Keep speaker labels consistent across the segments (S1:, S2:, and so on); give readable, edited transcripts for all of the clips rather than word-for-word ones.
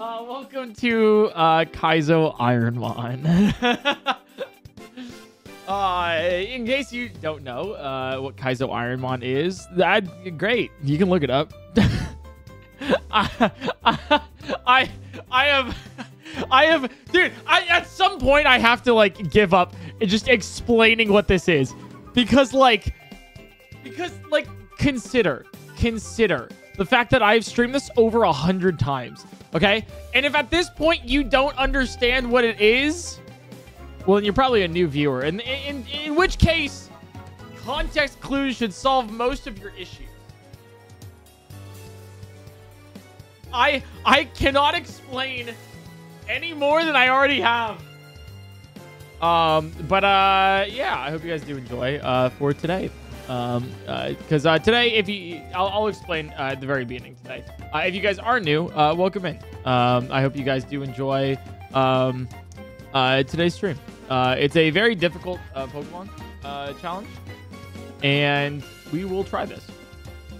S1: Welcome to Kaizo Ironmon. In case you don't know what Kaizo Ironmon is, great. You can look it up. I have, dude. At some point I have to like give up and just explaining what this is, because consider the fact that I've streamed this over 100 times. Okay, and if at this point you don't understand what it is, well, then you're probably a new viewer, and in which case, context clues should solve most of your issues. I cannot explain any more than I already have. Yeah, I hope you guys do enjoy for today. Because today, I'll explain at the very beginning today. If you guys are new, welcome in. I hope you guys do enjoy today's stream. It's a very difficult Pokemon challenge, and we will try this.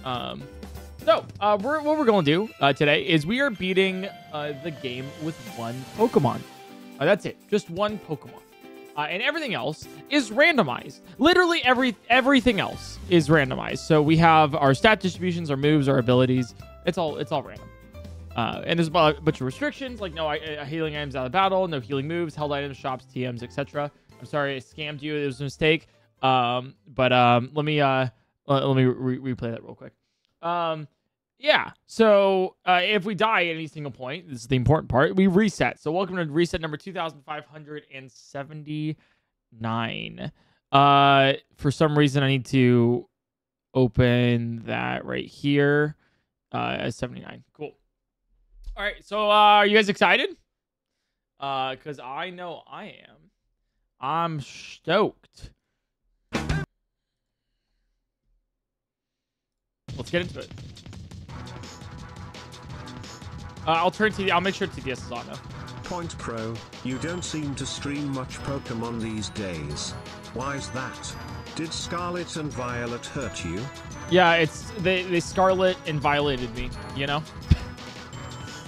S1: What we're going to do today is we are beating the game with one Pokemon. That's it, just one Pokemon. And everything else is randomized. Literally everything else is randomized. So we have our stat distributions, our moves, our abilities. It's all random. And there's a bunch of restrictions, like no healing items out of battle, no healing moves, held items, shops, TMs, etc. I'm sorry I scammed you. It was a mistake. Let me replay that real quick. Yeah. So if we die at any single point, this is the important part, we reset. So welcome to reset number 2579. For some reason, I need to open that right here as 79. Cool. All right. So are you guys excited? Because I know I am. I'm stoked. Let's get into it. I'll make sure TDS is on though.
S2: PointCrow, you don't seem to stream much Pokemon these days. Why is that? Did Scarlet and Violet hurt you?
S1: Yeah, it's they Scarlet and violated me, you know?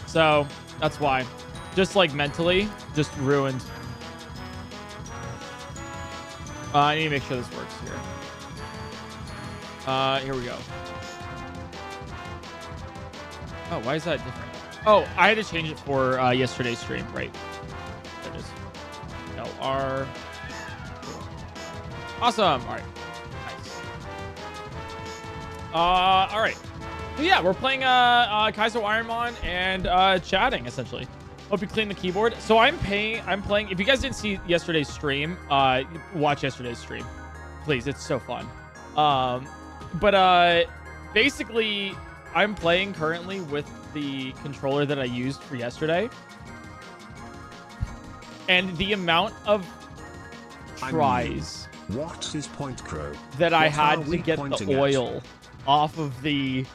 S1: So that's why. Just like mentally, just ruined. I need to make sure this works here. Here we go. Oh, why is that different? Oh, I had to change it for yesterday's stream, right? There it is. LR. Awesome. All right. Nice. All right. So yeah, we're playing Kaizo Ironmon and chatting essentially. Hope you clean the keyboard. So I'm playing. If you guys didn't see yesterday's stream, watch yesterday's stream, please. It's so fun. Basically, I'm playing currently with the controller that I used for yesterday, and the amount of tries
S2: what is PointCrow
S1: that I had to get the oil off of the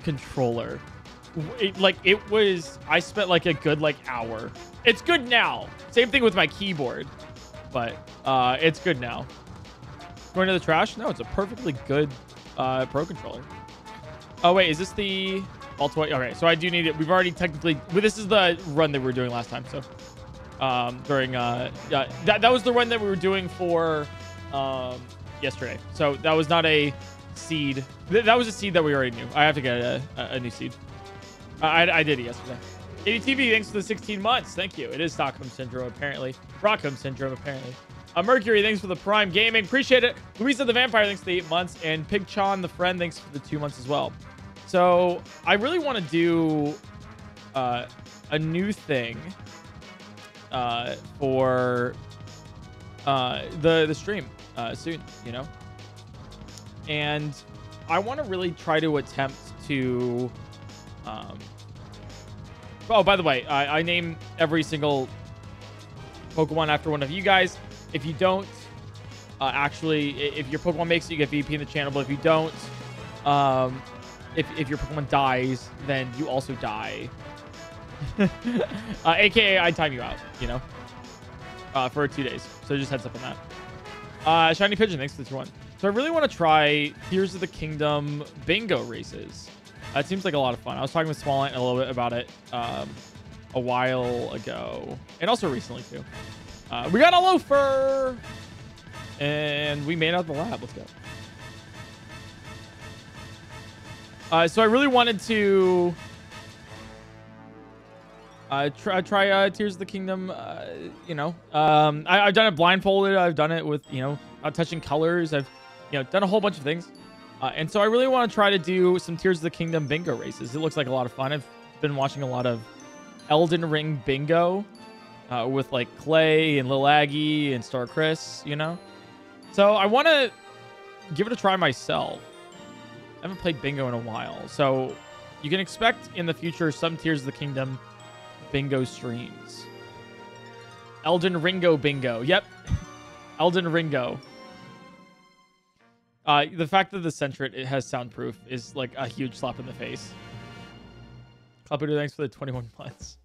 S1: controller. I spent like a good hour. It's good now. Same thing with my keyboard, but it's good now. Going to the trash? No, it's a perfectly good Pro controller. Oh wait, is this the Ultimate? Okay, so I do need it. We've already technically, but this is the run that we were doing last time. So during that was the run that we were doing for yesterday. So that was not a seed. That was a seed that we already knew. I have to get a new seed. I did it yesterday. ADTV, thanks for the 16 months. Thank you. It is Stockholm Syndrome, apparently. Rockholm Syndrome, apparently. Mercury, thanks for the Prime Gaming. Appreciate it. Louisa the Vampire, thanks for the 8 months. And Pig Chan the Friend, thanks for the 2 months as well. So I really want to do a new thing for the stream soon, you know? And I want to really try to attempt to... Oh, by the way, I name every single Pokemon after one of you guys. If you don't, if your Pokemon makes it, you get VP in the channel. But if you don't, if your Pokemon dies, then you also die. AKA, I time you out, you know, for 2 days. So just heads up on that. Shiny Pigeon, thanks for the 2-1. So I really want to try Tears of the Kingdom bingo races. It seems like a lot of fun. I was talking with Small Ant a little bit about it a while ago, and also recently too. We got a loafer, and we made it out of the lab. Let's go. So I really wanted to try Tears of the Kingdom. I've done it blindfolded. I've done it with not touching colors. I've done a whole bunch of things, and so I really want to try to do some Tears of the Kingdom bingo races. It looks like a lot of fun. I've been watching a lot of Elden Ring bingo with like Clay and Lil Aggie and Star Chris. So I want to give it a try myself. I haven't played bingo in a while, so you can expect in the future some Tears of the Kingdom bingo streams. Elden Ringo bingo. Yep. Elden Ringo. The fact that the Centret it has soundproof is like a huge slap in the face. Clubber, thanks for the 21 months.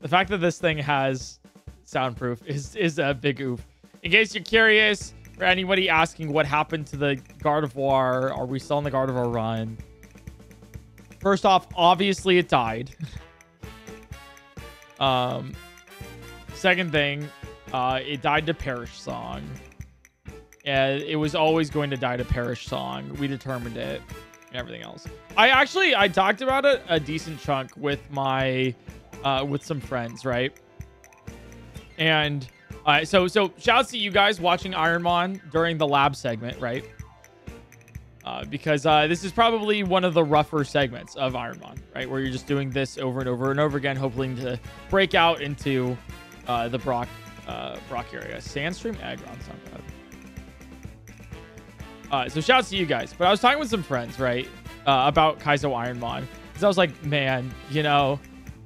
S1: The fact that this thing has soundproof is a big oof. In case you're curious, for anybody asking what happened to the Gardevoir, are we still on the Gardevoir run? First off, obviously it died. Second thing, it died to Perish Song. It was always going to die to Perish Song. We determined it and everything else. I talked about it a decent chunk with my with some friends, right? And so shout out to you guys watching Ironmon during the lab segment, right? Because this is probably one of the rougher segments of Ironmon, right? Where you're just doing this over and over and over again, hoping to break out into the Brock area. Sandstream Agron's not bad. So shout out to you guys. But I was talking with some friends, right? About Kaizo Ironmon. Because I was like, man,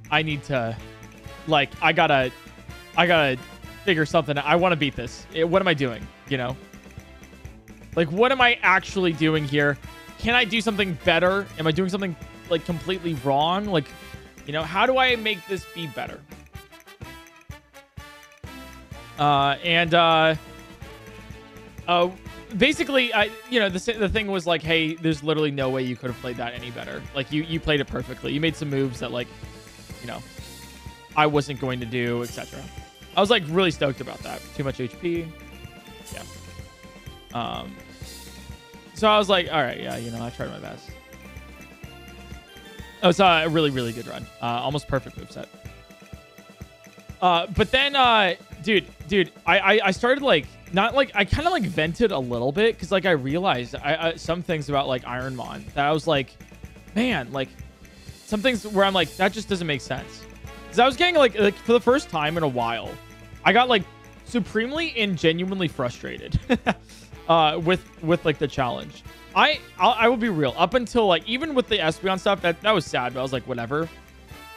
S1: I need to, like, I gotta figure something out. I want to beat this. What am I doing? Like, what am I actually doing here? Can I do something better? Am I doing something like completely wrong? Like, how do I make this be better? Basically, the thing was like, hey, there's literally no way you could have played that any better. Like, you played it perfectly. You made some moves that, like, I wasn't going to do, etc. I was like really stoked about that. Too much HP. Yeah. So I was like, all right, yeah, I tried my best. Oh, it's a really, really good run. Almost perfect moveset. But then, dude, I started like, not like, I kind of like vented a little bit because like I realized some things about like Ironmon that I was like, man, like some things where I'm like, that just doesn't make sense. Because I was getting like for the first time in a while, I got like supremely and genuinely frustrated with like the challenge. I will be real. Up until like even with the Espeon stuff, that was sad, but I was like, whatever.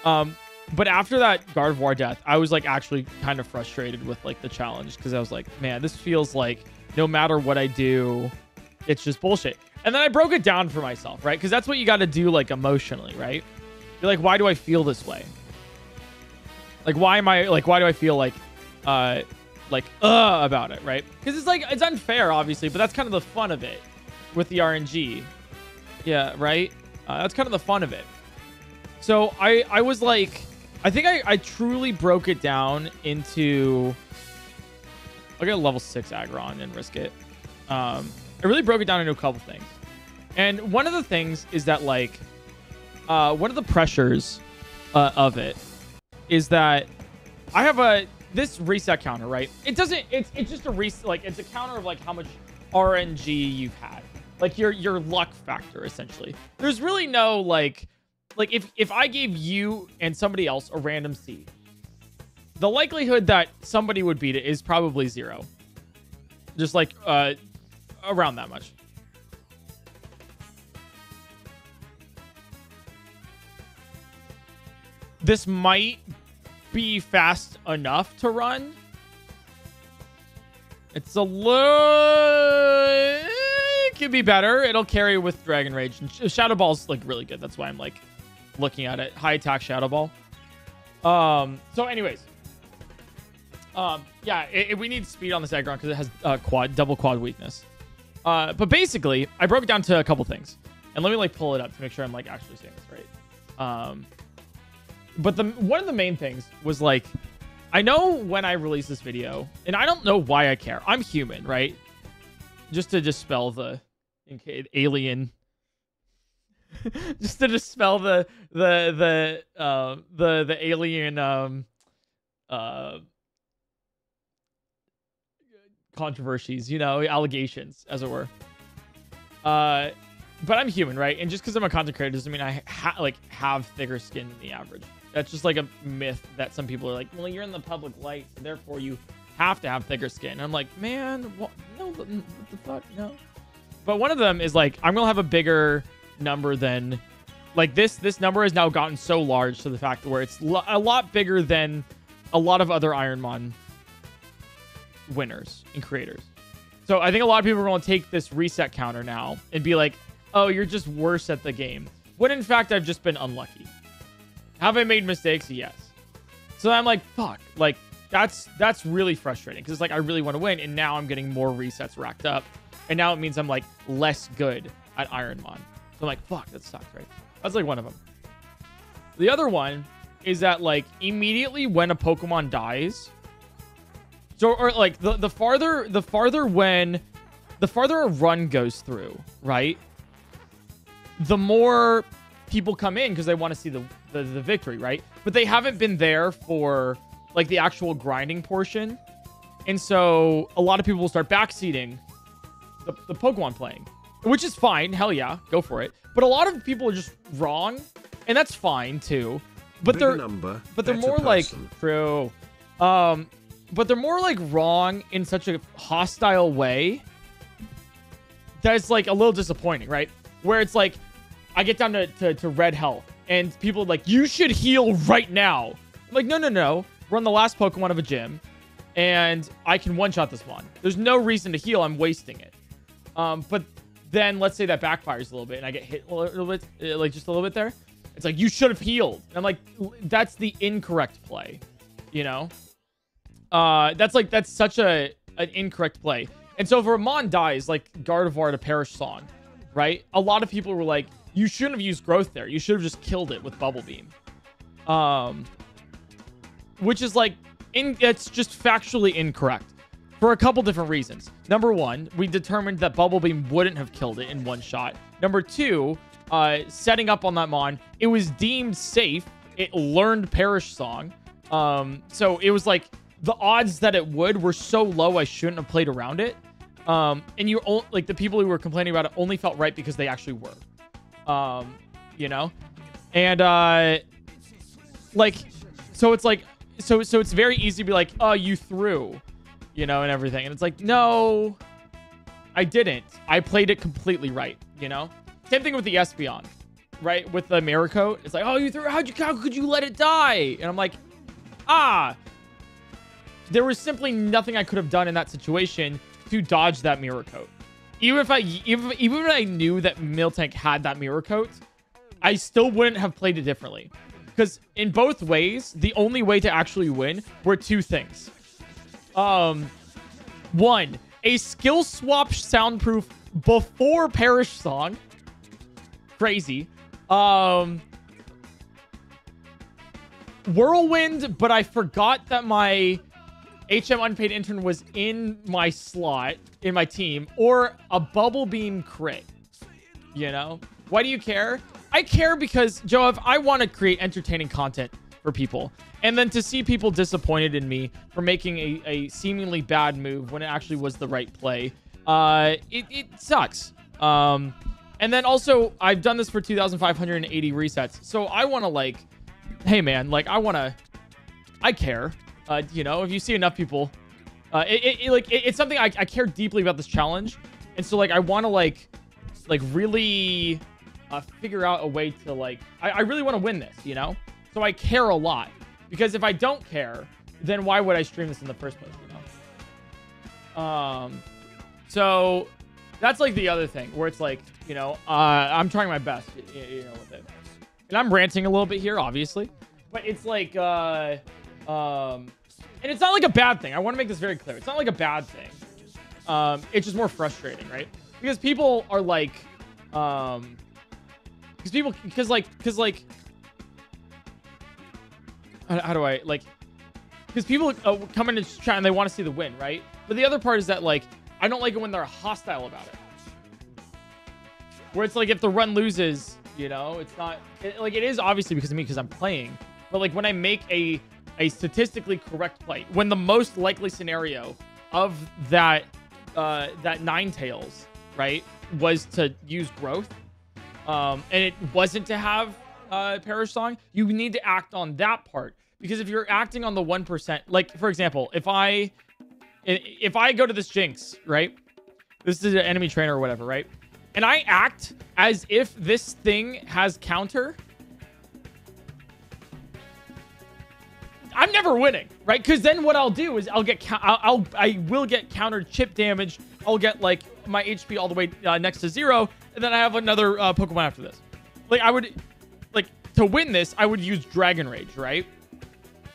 S1: But after that Gardevoir death, I was like actually kind of frustrated with like the challenge because I was like, man, this feels like no matter what I do, it's just bullshit. And then I broke it down for myself, right? Because that's what you got to do like emotionally, right? You're like, why do I feel this way? Like, why do I feel like about it, right? Because it's like, it's unfair, obviously, but that's kind of the fun of it with the RNG. Yeah, right? That's kind of the fun of it. So I was like, I think I truly broke it down into, I'll get a level 6 Aggron and risk it. I really broke it down into a couple things. And one of the things is that like, one of the pressures of it is that I have this reset counter, right? It's just a reset, like it's a counter of like how much RNG you've had, like your luck factor essentially. There's really no like if I gave you and somebody else a random seed, the likelihood that somebody would beat it is probably 0. Just like around that much. This might be fast enough to run. It's a little... It could be better. It'll carry with Dragon Rage. And Shadow Ball's like really good. That's why I'm like looking at it. High attack Shadow Ball. So anyways. Yeah, we need speed on this Aggron because it has double quad weakness. But basically, I broke it down to a couple things. And let me like pull it up to make sure I'm like actually saying this right. But one of the main things was like, I know when I release this video, and I don't know why I care. I'm human, right? Just to dispel the alien. Just to dispel the alien controversies, you know, allegations, as it were. But I'm human, right? And just because I'm a content creator doesn't mean I have thicker skin than the average. That's just like a myth that some people are like, well, you're in the public light, so therefore you have to have thicker skin. And I'm like, man, what? No, what the fuck? No. But one of them is like, I'm gonna have a bigger number than, like, this number has now gotten so large to the fact where it's a lot bigger than a lot of other Ironmon winners and creators. So I think a lot of people are going to take this reset counter now and be like, oh, you're just worse at the game. When in fact, I've just been unlucky. Have I made mistakes? Yes. So I'm like, fuck. Like, that's really frustrating because it's like I really want to win, and now I'm getting more resets racked up. And now it means I'm like less good at Ironmon. So I'm like, fuck, that sucks, right? That's like one of them. The other one is that like immediately when a Pokemon dies, so or like the farther a run goes through, right? The more people come in because they want to see the victory, right? But they haven't been there for like the actual grinding portion. And so a lot of people will start backseating the Pokemon playing, which is fine. Hell yeah, go for it. But a lot of people are just wrong, and that's fine too. But they're more like true. But they're more like wrong in such a hostile way that it's like a little disappointing, right? Where it's like I get down to red health and people are like, you should heal right now. I'm like, no. We're on the last Pokemon of a gym and I can one-shot this one. There's no reason to heal. I'm wasting it. But then let's say that backfires a little bit and I get hit a little bit, like just a little bit there. It's like, you should have healed. And I'm like, that's the incorrect play, you know? That's such an incorrect play. And so if a Mon dies, like Gardevoir to Perish Song, right? A lot of people were like, you shouldn't have used growth there. You should have just killed it with Bubble Beam. Which is like, it's just factually incorrect for a couple different reasons. Number one, we determined that Bubble Beam wouldn't have killed it in one shot. Number two, setting up on that Mon, it was deemed safe. It learned Perish Song. So it was like, the odds that it would were so low I shouldn't have played around it. And you like the people who were complaining about it only felt right because they actually were. You know? And like so it's like so it's very easy to be like, oh, you threw, you know, and everything. And it's like, no, I didn't. I played it completely right, you know? Same thing with the Espeon, right? With the Mirror Coat. It's like, oh, you threw, how could you let it die? And I'm like, there was simply nothing I could have done in that situation to dodge that Mirror Coat. Even if I knew that Miltank had that Mirror Coat, I still wouldn't have played it differently. Because in both ways, the only way to actually win were two things. One, a skill swap soundproof before Perish Song. Crazy. Whirlwind, but I forgot that my HM Unpaid Intern was in my slot, in my team, or a Bubble Beam crit. You know? Why do you care? I care because, Joe, if I want to create entertaining content for people, and then to see people disappointed in me for making a seemingly bad move when it actually was the right play, it sucks. And then also, I've done this for 2,580 resets, so I want to, like, hey, man, like, I care. You know, if you see enough people, it's something I care deeply about this challenge. And so, like, I want to, like really figure out a way to, like, I really want to win this, you know? So I care a lot. Because if I don't care, then why would I stream this in the first place, you know? So that's, like, the other thing where it's, like, you know, I'm trying my best, you know, with it. And I'm ranting a little bit here, obviously. But it's, like, and it's not like a bad thing. I want to make this very clear. It's not like a bad thing. It's just more frustrating, right? Because people are like, Because how do I like? Because people come in and chat and they want to see the win, right? But the other part is that like I don't like it when they're hostile about it. Where it's like if the run loses, you know, it's not like it is obviously because of me because I'm playing. But like when I make a statistically correct play, when the most likely scenario of that Ninetales, right, was to use growth, and it wasn't to have Perish Song, you need to act on that part. Because if you're acting on the 1%, like for example, if I go to this Jinx, right, this is an enemy trainer or whatever, right, and I act as if this thing has counter, I'm never winning, right? Because then what I'll do is I will get countered chip damage. I'll get like my HP all the way next to 0, and then I have another Pokemon after this. Like I would, like to win this, I would use Dragon Rage, right?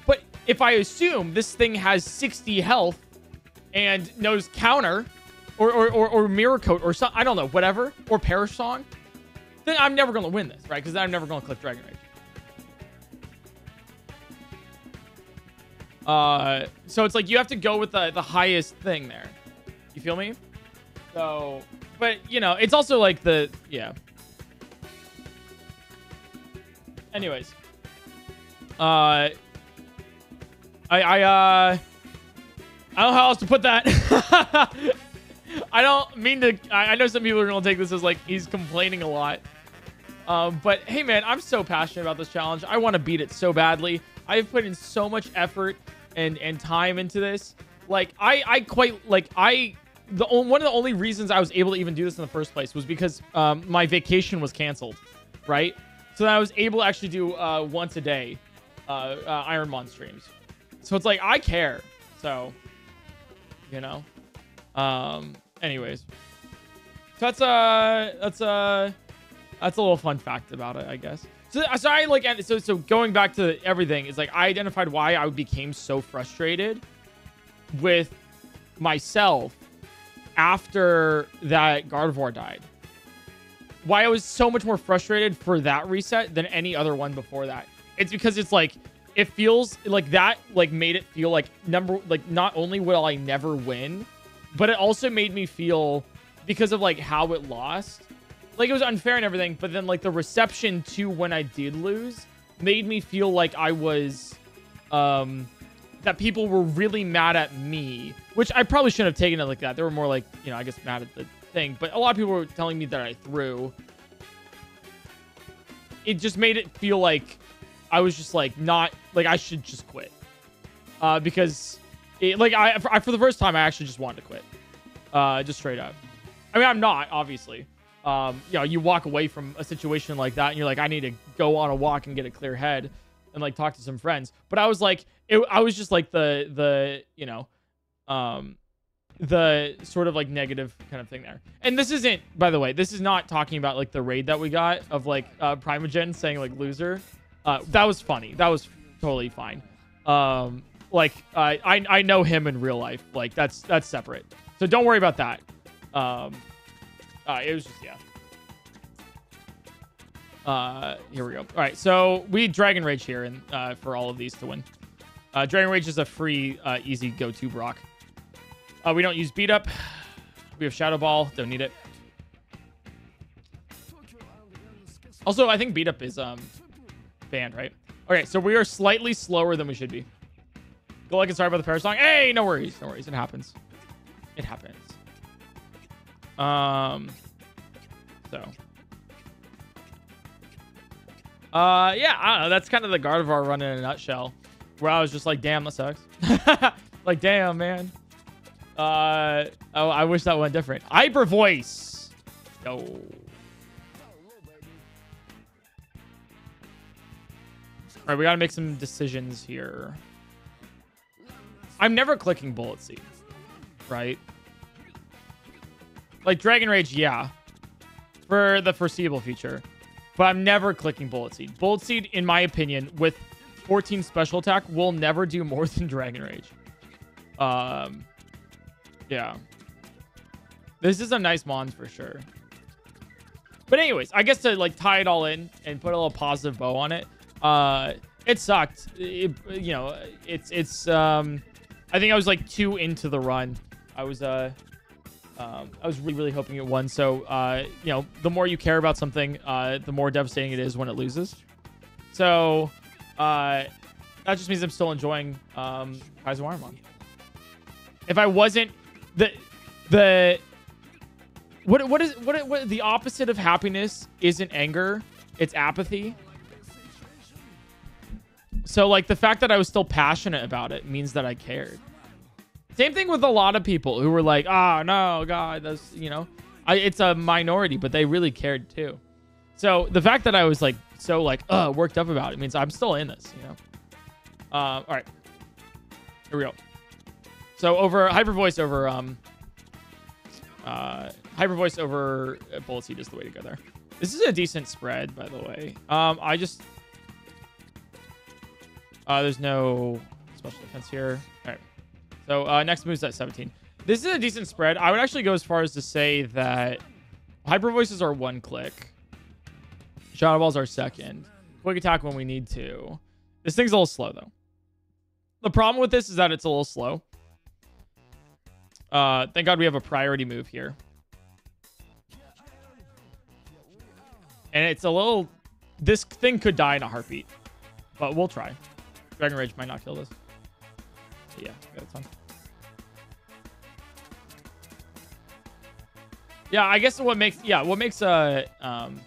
S1: But if I assume this thing has 60 health and knows counter, or Mirror Coat or something, I don't know, whatever, or Perish Song, then I'm never gonna win this, right? Because then I'm never gonna click Dragon Rage. So it's like you have to go with the highest thing there. You feel me? So, but you know, it's also like yeah. Anyways, I don't know how else to put that. I don't mean to. I know some people are gonna take this as like he's complaining a lot. But hey, man, I'm so passionate about this challenge. I want to beat it so badly. I've put in so much effort and time into this. Like one of the only reasons I was able to even do this in the first place was because my vacation was canceled, right? So I was able to actually do once a day Ironmon streams. So it's like I care. So you know. Anyways, so that's a little fun fact about it, I guess. So I like so going back to everything is like I identified why I became so frustrated with myself after that Gardevoir died. Why I was so much more frustrated for that reset than any other one before that. It's because it's like it feels like that like made it feel like not only will I never win, but it also made me feel because of like how it lost. Like, it was unfair and everything, but then, like, the reception to when I did lose made me feel like I was, that people were really mad at me, which I probably shouldn't have taken it like that. They were more like, you know, I guess mad at the thing, but a lot of people were telling me that I threw. It just made it feel like I was just, like, not, like, I should just quit. Because, for the first time, I actually just wanted to quit. Just straight up. I mean, I'm not, obviously. You know, you walk away from a situation like that and you're like, I need to go on a walk and get a clear head and like talk to some friends. But I was like, I was just like the, you know, the sort of like negative kind of thing there. And this isn't, by the way, this is not talking about like the raid that we got of like, Primogen saying like loser. That was funny. That was totally fine. Like, I know him in real life. Like that's separate. So don't worry about that. It was just, yeah. Here we go. All right, so we Dragon Rage here and for all of these to win. Dragon Rage is a free, easy go-to Brock. We don't use Beat Up. We have Shadow Ball. Don't need it. Also, I think Beat Up is banned, right? Okay, so we are slightly slower than we should be. Go like and sorry about the Perish Song. Hey, no worries. No worries. It happens. It happens. So yeah, I don't know, that's kind of the Gardevoir run in a nutshell, where I was just like, damn, that sucks. Like, damn, man. Oh, I wish that went different. Hyper Voice. No. All right, we gotta make some decisions here. I'm never clicking Bullet Seed, right? Like, Dragon Rage, yeah. For the foreseeable future. But I'm never clicking Bullet Seed. Bullet Seed, in my opinion, with 14 special attack, will never do more than Dragon Rage. Yeah. This is a nice Mons for sure. But anyways, I guess to like tie it all in and put a little positive bow on it, it sucked. I think I was like 2 into the run. I was really hoping it won. So, the more you care about something, the more devastating it is when it loses. So, that just means I'm still enjoying Kaiser Wireman. If I wasn't what is the opposite of happiness isn't anger, it's apathy. So like the fact that I was still passionate about it means that I cared. Same thing with a lot of people who were like, "Oh no, God, that's it's a minority, but they really cared too." So the fact that I was like so like worked up about it means I'm still in this, all right, here we go. So over hyper voice over bullet seed is the way to go there. This is a decent spread, by the way. There's no special defense here. All right. So next move's at 17. This is a decent spread. I would actually go as far as to say that hyper voices are 1 click. Shadow balls are 2nd. Quick attack when we need to. This thing's a little slow though. The problem with this is that it's a little slow. Thank God we have a priority move here. And it's a little... This thing could die in a heartbeat. But we'll try. Dragon Rage might not kill this. Yeah, that's fine. Yeah, I guess what makes Ironmon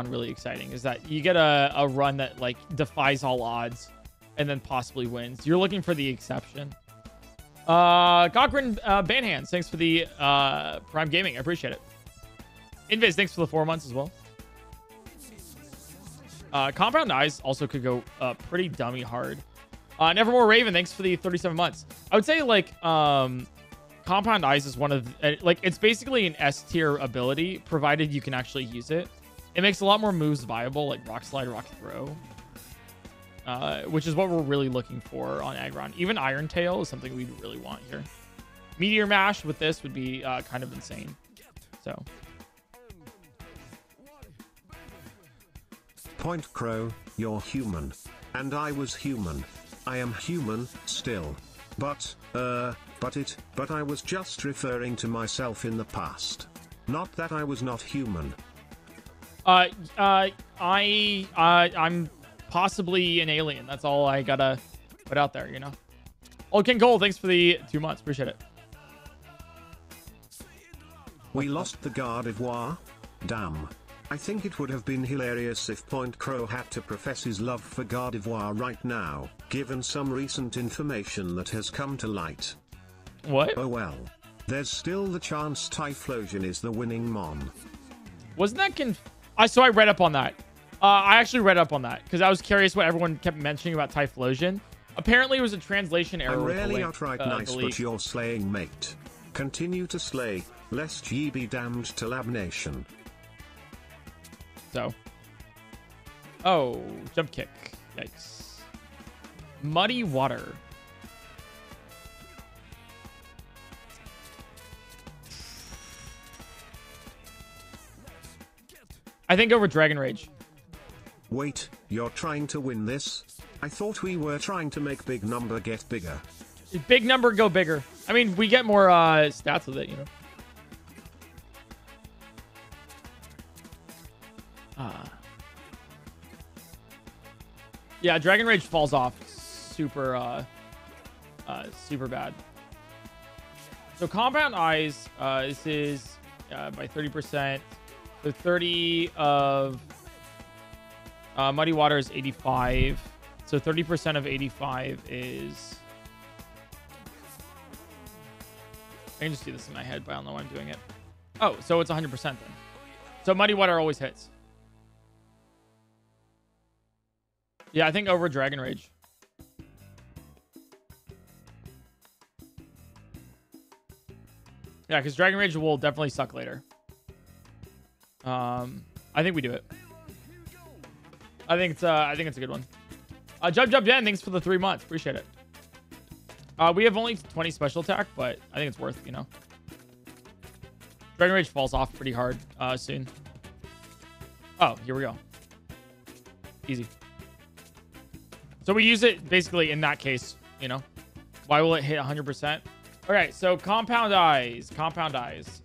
S1: really exciting is that you get a run that like defies all odds and then possibly wins. You're looking for the exception. Cochran Banhands, thanks for the Prime Gaming. I appreciate it. Invis, thanks for the 4 months as well. Compound Eyes also could go pretty dummy hard. Nevermore Raven, thanks for the 37 months. I would say like Compound Eyes is one of it's basically an S tier ability provided you can actually use it. It makes a lot more moves viable like Rock Slide, Rock Throw. Which is what we're really looking for on Aggron. Even Iron Tail is something we really want here. Meteor Mash with this would be kind of insane. So.
S2: PointCrow, you're human. And I was human. I am human, still. But I was just referring to myself in the past. Not that I was not human.
S1: I'm possibly an alien. That's all I gotta put out there, Old King Cole, thanks for the 2 months. Appreciate it.
S2: We lost the Gardevoir? Damn. I think it would have been hilarious if PointCrow had to profess his love for Gardevoir right now, given some recent information that has come to light.
S1: What?
S2: Oh well. There's still the chance Typhlosion is the winning Mon.
S1: Wasn't that so I read up on that. I actually read up on that because I was curious what everyone kept mentioning about Typhlosion. Apparently, it was a translation error.
S2: I'm really outright nice, but you're slaying, mate. Continue to slay, lest ye be damned to labnation.
S1: So. Oh, jump kick. Yikes. Muddy Water. I think over Dragon Rage.
S2: Wait, you're trying to win this? I thought we were trying to make big number get bigger.
S1: Big number go bigger. I mean, we get more stats with it, Yeah, Dragon Rage falls off super super bad. So Compound Eyes, this is by 30%. The 30 of Muddy Water is 85. So 30% of 85 is... I can just do this in my head, but I don't know why I'm doing it. Oh, so it's 100% then. So Muddy Water always hits. Yeah, I think over Dragon Rage. Yeah, because Dragon Rage will definitely suck later. I think we do it. I think it's a good one. Jub Den, thanks for the 3 months. Appreciate it. We have only 20 special attack, but I think it's worth, Dragon Rage falls off pretty hard soon. Oh, here we go. Easy. So we use it basically in that case, you know. Why will it hit 100%? Okay, so Compound Eyes. Compound Eyes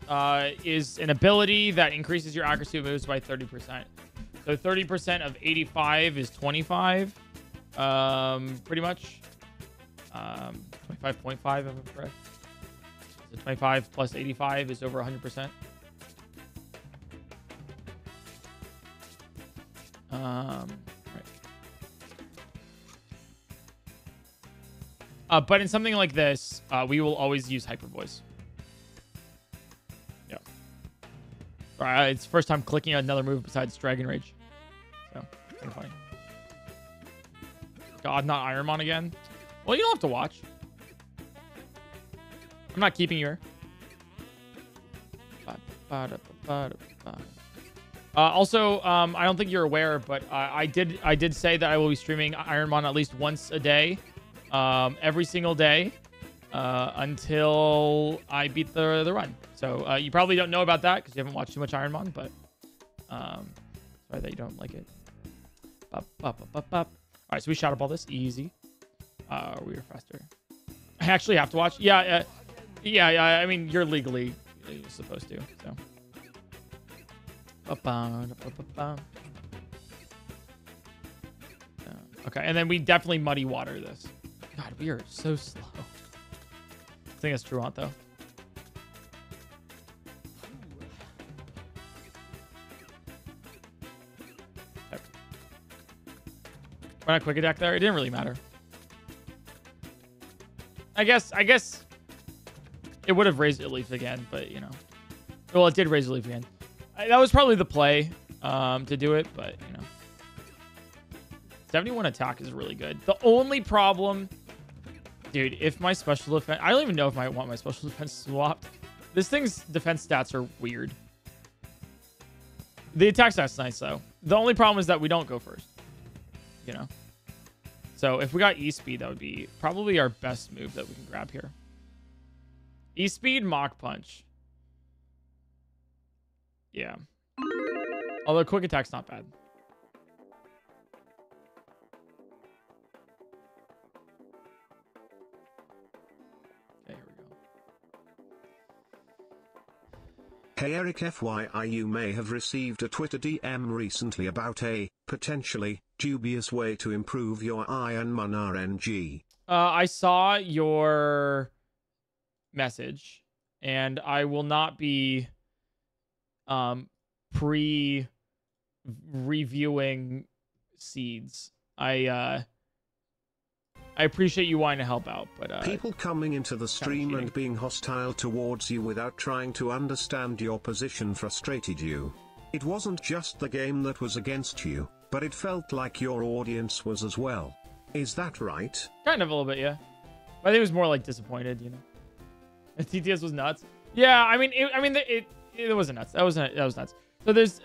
S1: is an ability that increases your accuracy of moves by 30%. So 30% of 85 is 25. Pretty much. 25.5 if I'm correct. So 25 plus 85 is over 100%. Right. But in something like this, we will always use Hyper Voice. Yeah. All right, it's first time clicking another move besides Dragon Rage. So, kind of funny. God, not Ironmon again? Well, you don't have to watch. I'm not keeping you here. Also, I don't think you're aware, but I did say that I will be streaming Ironmon at least once a day, every single day, until I beat the run. So you probably don't know about that because you haven't watched too much Ironmon, but sorry that you don't like it. All right, so we shot up all this easy. We are faster. I actually have to watch. Yeah. I mean, you're legally supposed to. So. Okay, and then we definitely muddy water this. God, we are so slow. I think that's Truant, though. Okay. Why not quick attack there? It didn't really matter. I guess it would have raised it leaf again, but you know. Well, it did raise the leaf again. That was probably the play to do it, but you know. 71 attack is really good. The only problem, dude, if my special defense, I don't even know if I want my special defense swapped. This thing's defense stats are weird. The attack stat's nice though. The only problem is that we don't go first. You know. So if we got E-Speed, that would be probably our best move that we can grab here. E-Speed, Mach Punch. Yeah. Although quick attack's not bad. Okay, here we go.
S2: Hey Eric FYI, you may have received a Twitter DM recently about a, potentially, dubious way to improve your Ironmon RNG.
S1: I saw your message, and I will not be pre-reviewing seeds. I appreciate you wanting to help out, but
S2: people coming into the stream and being hostile towards you without trying to understand your position frustrated you. It wasn't just the game that was against you, but it felt like your audience was as well. Is that right?
S1: Kind of a little bit, yeah. But I think it was more like disappointed, you know. TTS was nuts. Yeah, I mean, it wasn't nuts. That was nuts. So there's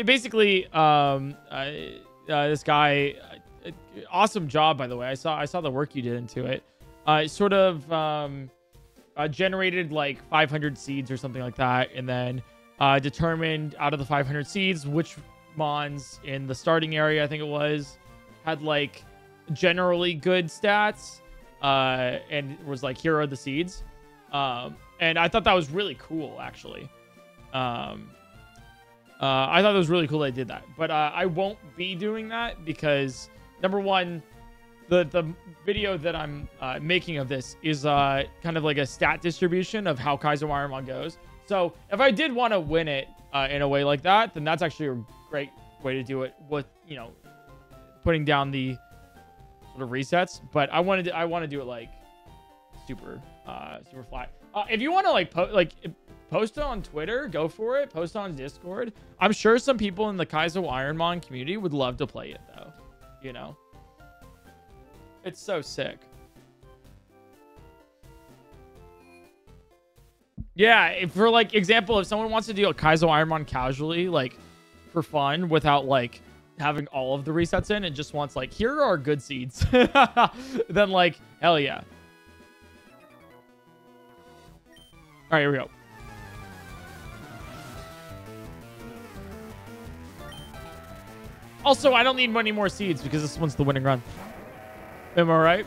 S1: basically this guy. Awesome job, by the way. I saw the work you did into it. Sort of generated like 500 seeds or something like that, and then determined out of the 500 seeds which mons in the starting area, I think it was, had like generally good stats, and was like, here are the seeds. And I thought that was really cool, actually. I thought it was really cool they did that, but I won't be doing that because number one, the video that I'm making of this is kind of like a stat distribution of how Kaizo Ironmon goes. So if I did want to win it in a way like that, then that's actually a great way to do it with, you know, putting down the sort of resets. But I want to do it like super flat. If you want to like post it on Twitter, go for it. Post it on Discord. I'm sure some people in the Kaizo Ironmon community would love to play it though. You know, it's so sick. Yeah, if for like example, if someone wants to do a Kaizo Ironmon casually, like for fun, without like having all of the resets in, and just wants like, here are good seeds, then like hell yeah. All right, here we go. Also, I don't need many more seeds because this one's the winning run. Am I right?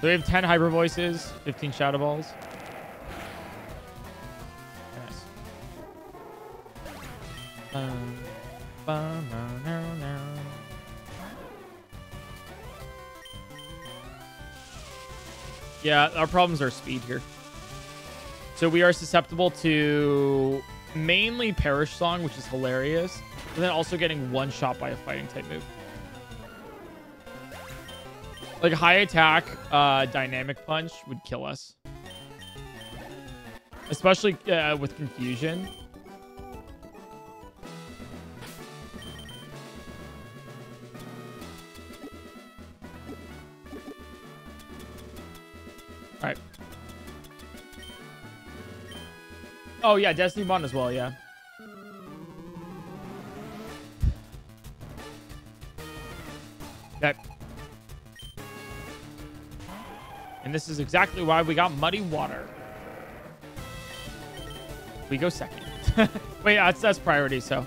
S1: So we have 10 hyper voices, 15 shadow balls. Nice. Yeah, our problems are speed here. So we are susceptible to mainly Perish Song, which is hilarious, and then also getting one shot by a fighting type move. Like high attack, dynamic punch would kill us, especially with confusion. All right. Oh yeah, Destiny Bond as well. Yeah. Okay. And this is exactly why we got Muddy Water. We go second. Wait, that's priority, so.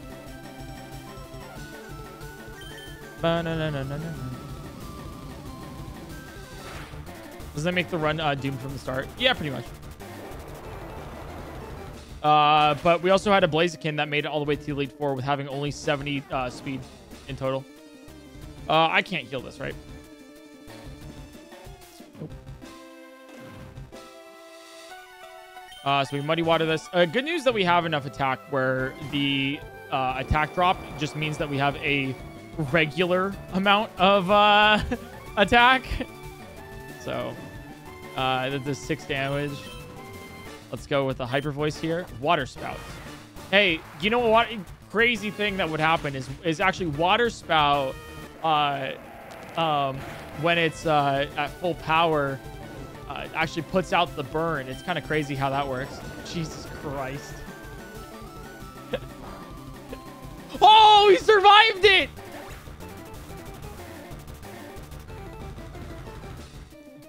S1: Does that make the run doomed from the start? Yeah, pretty much. But we also had a Blaziken that made it all the way to Elite Four with having only 70 speed in total. I can't heal this, right? So we Muddy Water this. Good news that we have enough attack where the attack drop just means that we have a regular amount of attack. So that does 6 damage. Let's go with the Hyper Voice here. Water Spout. Hey, you know what? Crazy thing that would happen is actually Water Spout when it's at full power actually puts out the burn. It's kind of crazy how that works. Jesus Christ. Oh, he survived it!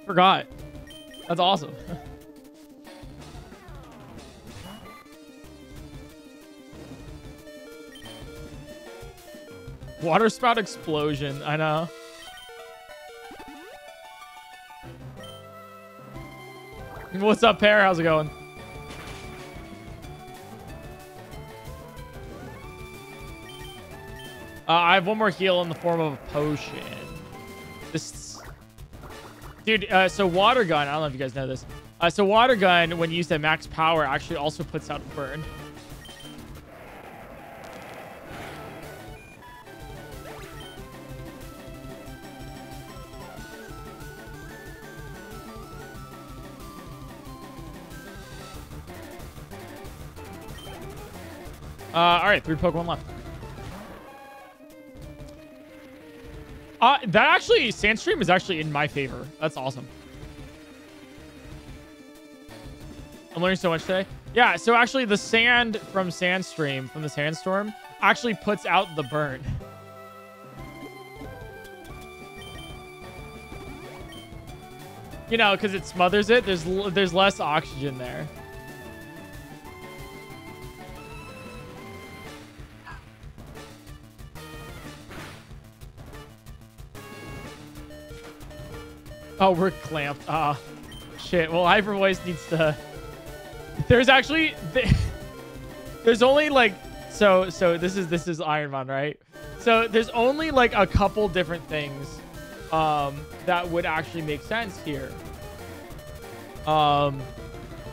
S1: Forgot. That's awesome. Water Spout explosion. I know. What's up, Pear? How's it going? I have one more heal in the form of a potion. This, dude. So water gun. I don't know if you guys know this. So water gun, when used at max power, actually also puts out a burn. All right, 3 Pokemon left. That actually, Sandstream is actually in my favor. That's awesome. I'm learning so much today. Yeah, so actually the sand from Sandstream, from the Sandstorm, actually puts out the burn. You know, because it smothers it. There's less oxygen there. Oh, we're clamped. Ah, shit. Well, Hyper Voice needs to... There's actually... There's only like... So this is Ironman, right? So there's only like a couple different things that would actually make sense here.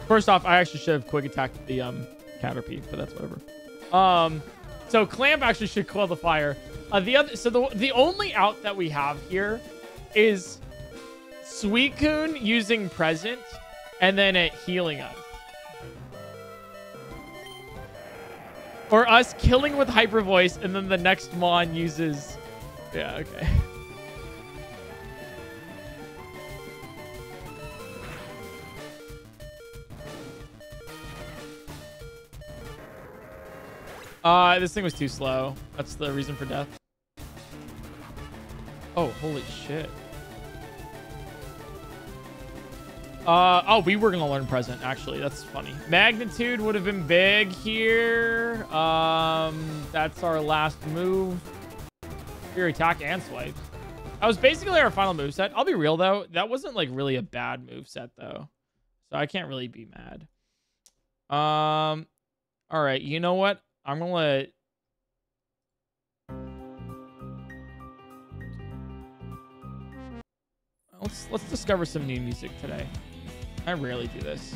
S1: First off, I actually should have quick attacked the Caterpie, but that's whatever. So Clamp actually should coil the fire. The only out that we have here is Suicune using Present and then it healing us. Or us killing with Hyper Voice and then the next Mon uses... Yeah, okay. This thing was too slow. That's the reason for death. Oh, holy shit. Oh, we were gonna learn present, actually. That's funny. Magnitude would have been big here. That's our last move. Your attack and swipes. That was basically our final move set. I'll be real though, that wasn't like really a bad move set though, so I can't really be mad. All right, you know what? I'm gonna let. Let's discover some new music today. I rarely do this.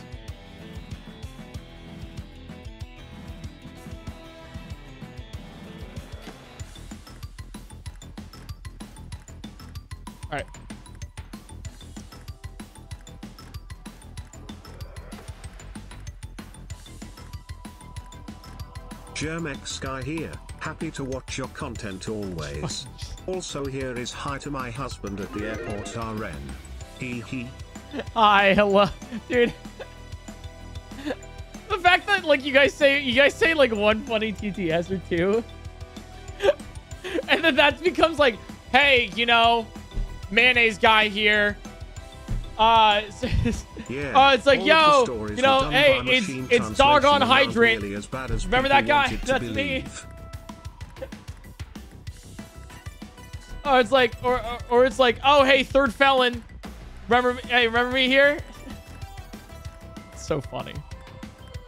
S1: All right.
S2: Germex Guy here, happy to watch your content always. Also here is hi to my husband at the airport RN. Hee.
S1: Hi, hello, dude. The fact that like you guys say like one funny TTS or two, and then that becomes like, hey, you know, mayonnaise guy here. It's like, yo, you know, hey, it's doggone hydrant. Really remember that guy? That's me. Oh, it's like, or it's like, oh, hey, third felon. Remember me here? It's so funny.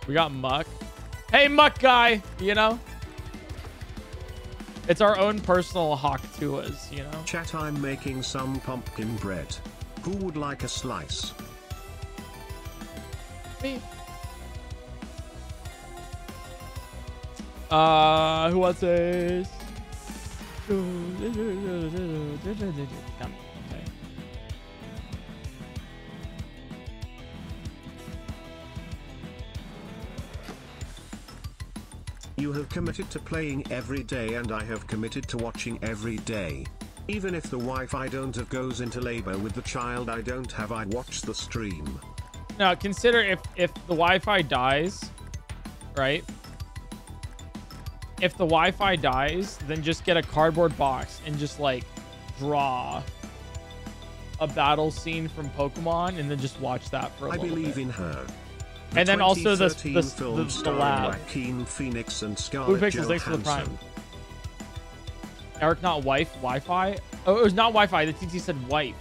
S1: We got Muck. Hey, Muck guy, you know? It's our own personal Hawk Tuas, you know?
S2: Chat, I'm making some pumpkin bread. Who would like a slice?
S1: Me. Who wants this? Come. Okay.
S2: You have committed to playing every day and I have committed to watching every day. Even if the Wi-Fi don't have goes into labor with the child I don't have, I watch the stream.
S1: Now consider if the Wi-Fi dies, right? If the Wi-Fi dies, then just get a cardboard box and just like draw a battle scene from Pokemon and then just watch that for a little bit.
S2: I believe in her.
S1: And then also the lab.
S2: Joaquin Phoenix and
S1: Blue Pixels, thanks for the prime. Eric, not wife, Wi-Fi? Oh, it was not Wi-Fi. The TT said wife.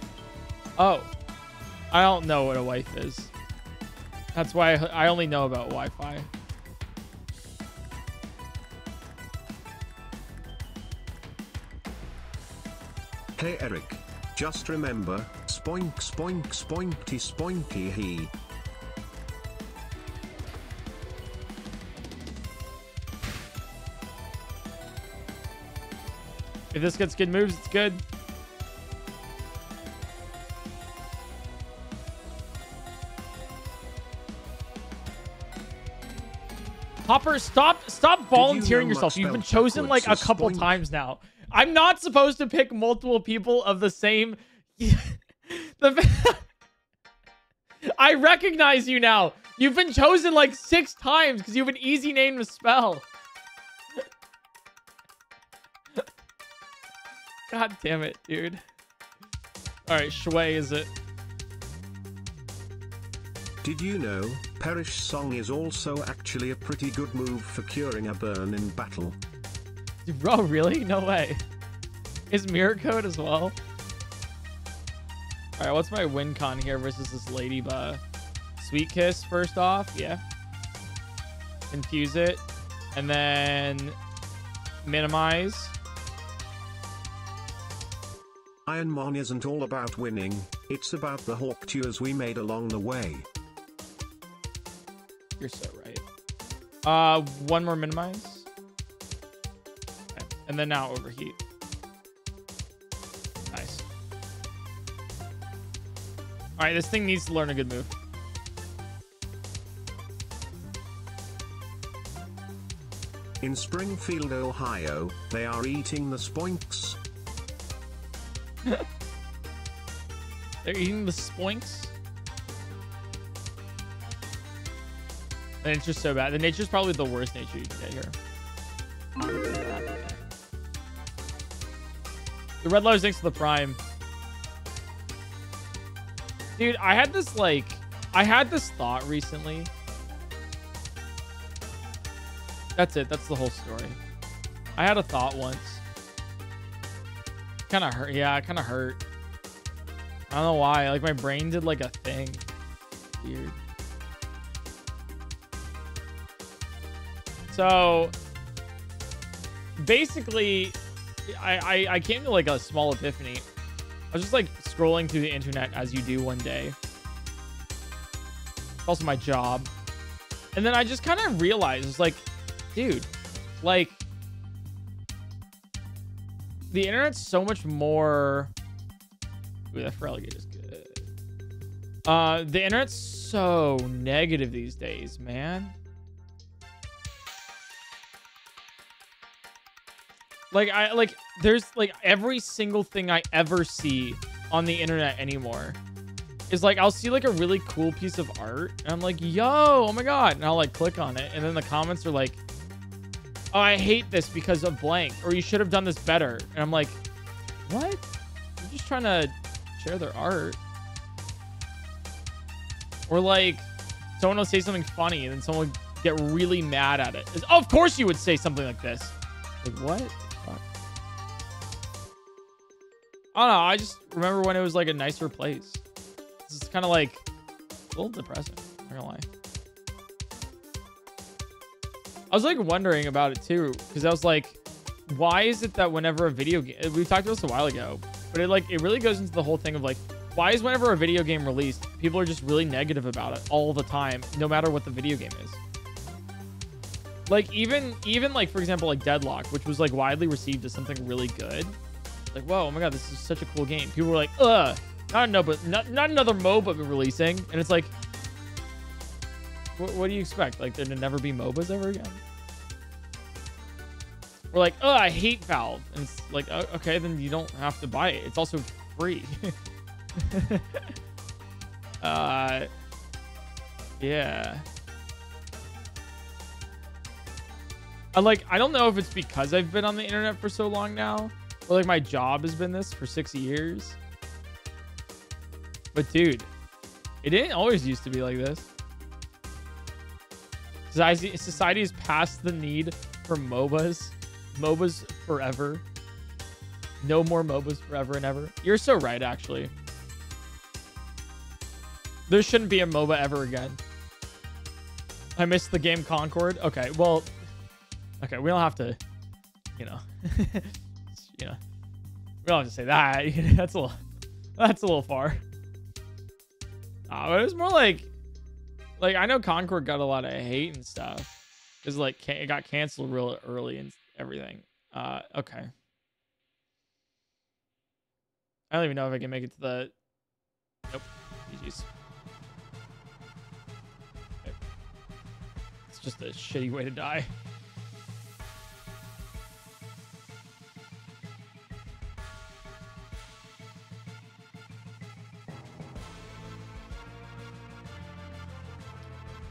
S1: Oh. I don't know what a wife is. That's why I only know about Wi-Fi.
S2: Hey Eric, just remember, spoink spoink spoinky spoinky he.
S1: If this gets good moves, it's good. Hopper, stop volunteering yourself. You've been chosen like a couple times now. I'm not supposed to pick multiple people of the same. I recognize you now. You've been chosen like 6 times because you have an easy name to spell. God damn it, dude. All right, Shui is it?
S2: Did you know, Perish Song is also actually a pretty good move for curing a burn in battle?
S1: Bro, really? No way. Is Mirror Code as well? All right, what's my win con here versus this Ladybug? Sweet Kiss first off, yeah. Confuse it. And then minimize.
S2: Ironmon isn't all about winning, it's about the hawk tours we made along the way.
S1: You're so right. One more minimize. Okay. And then now overheat. Nice. All right, this thing needs to learn a good move.
S2: In Springfield, Ohio, they are eating the spoinks.
S1: They're eating the spoinks. The nature's so bad. The nature's probably the worst nature you can get here. The red light thanks to the prime. Dude, I had this like I had this thought recently. That's it. That's the whole story. I had a thought once. Kind of hurt. Yeah, it kind of hurt. I don't know why. Like my brain did like a thing. Weird. So basically, I came to like a small epiphany. I was just like scrolling through the internet as you do one day. Also my job. And then I just kind of realized, it's like, dude, like the internet's so much more. Ooh, that Feraligatr is good. The internet's so negative these days, man. Like there's like every single thing I ever see on the internet anymore is like I'll see like a really cool piece of art and I'm like, yo, oh my god, and I'll like click on it and then the comments are like, oh, I hate this because of blank, or you should have done this better. And I'm like, what? I'm just trying to share their art. Or like someone will say something funny and then someone will get really mad at it. It's, oh, of course you would say something like this. Like what? Fuck. I don't know. I just remember when it was like a nicer place. This is kind of like a little depressing. I'm not gonna lie. I was like wondering about it too, because I was like, why is it that whenever a video game, we talked about this a while ago, but it really goes into the whole thing of like, why is whenever a video game released, people are just really negative about it all the time, no matter what the video game is. Like even like, for example, like Deadlock, which was like widely received as something really good. Like, whoa, oh my god, this is such a cool game. People were like, ugh, not another MOBA releasing. And it's like, what do you expect? Like, there to never be MOBAs ever again? We're like, oh, I hate Valve. And it's like, oh, okay, then you don't have to buy it. It's also free. Yeah. I don't know if it's because I've been on the internet for so long now, or like my job has been this for 6 years. But dude, it didn't always used to be like this. Society is past the need for MOBAs. MOBAs forever. No more MOBAs forever and ever. You're so right, actually. There shouldn't be a MOBA ever again. I missed the game Concord. Okay, well, okay, we don't have to, you know, we don't have to say that. That's a little far. But it was more like I know Concord got a lot of hate and stuff because like it got canceled real early and everything. Okay. I don't even know if I can make it to the. Nope. GG's. Okay. It's just a shitty way to die.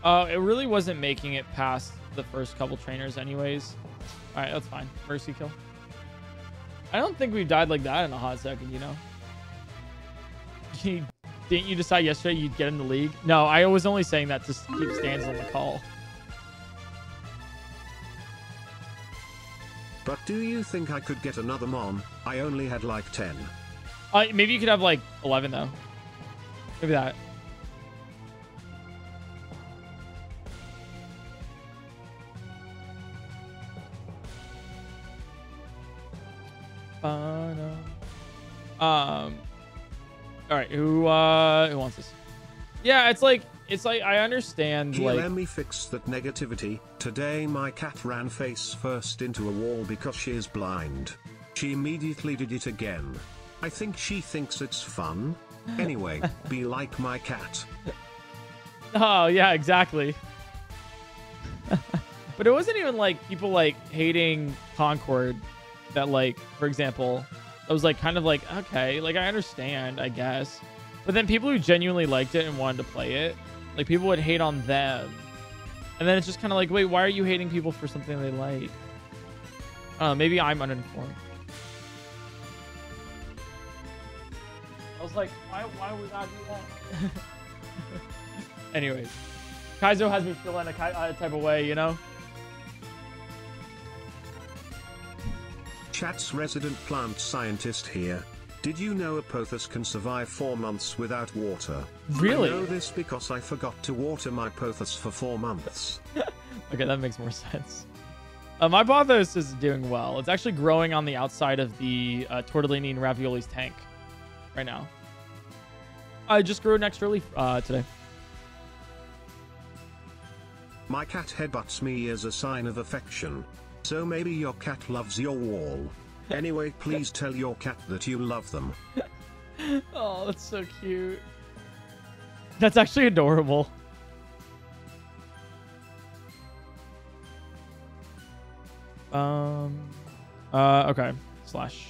S1: It really wasn't making it past the first couple trainers anyways. All right, that's fine. Mercy kill. I don't think we've died like that in a hot second, you know? Didn't you decide yesterday you'd get in the league? No, I was only saying that to keep stands on the call.
S2: But do you think I could get another Mon? I only had like 10.
S1: Maybe you could have like 11 though. Maybe that. All right, who wants this? Yeah, it's like I understand.
S2: Here,
S1: like,
S2: let me fix that negativity. Today my cat ran face first into a wall because she is blind. She immediately did it again. I think she thinks it's fun. Anyway, be like my cat.
S1: Oh yeah, exactly. But it wasn't even like people like hating Concord. That like, for example, I was like kind of like, okay, like I understand, I guess. But then people who genuinely liked it and wanted to play it, like people would hate on them. And then it's just kind of like, wait, why are you hating people for something they like? I don't know, maybe I'm uninformed. I was like, why would I do that? Anyways, Kaizo has me feeling a type of way, you know?
S2: Chat's resident plant scientist here. Did you know a pothos can survive 4 months without water?
S1: Really?
S2: I know this because I forgot to water my pothos for 4 months.
S1: Okay, that makes more sense. My pothos is doing well. It's actually growing on the outside of the tortellini and raviolis tank right now. I just grew an extra leaf today.
S2: My cat headbutts me as a sign of affection. So maybe your cat loves your wall. Anyway, please tell your cat that you love them.
S1: Oh, that's so cute. That's actually adorable. Okay. Slash.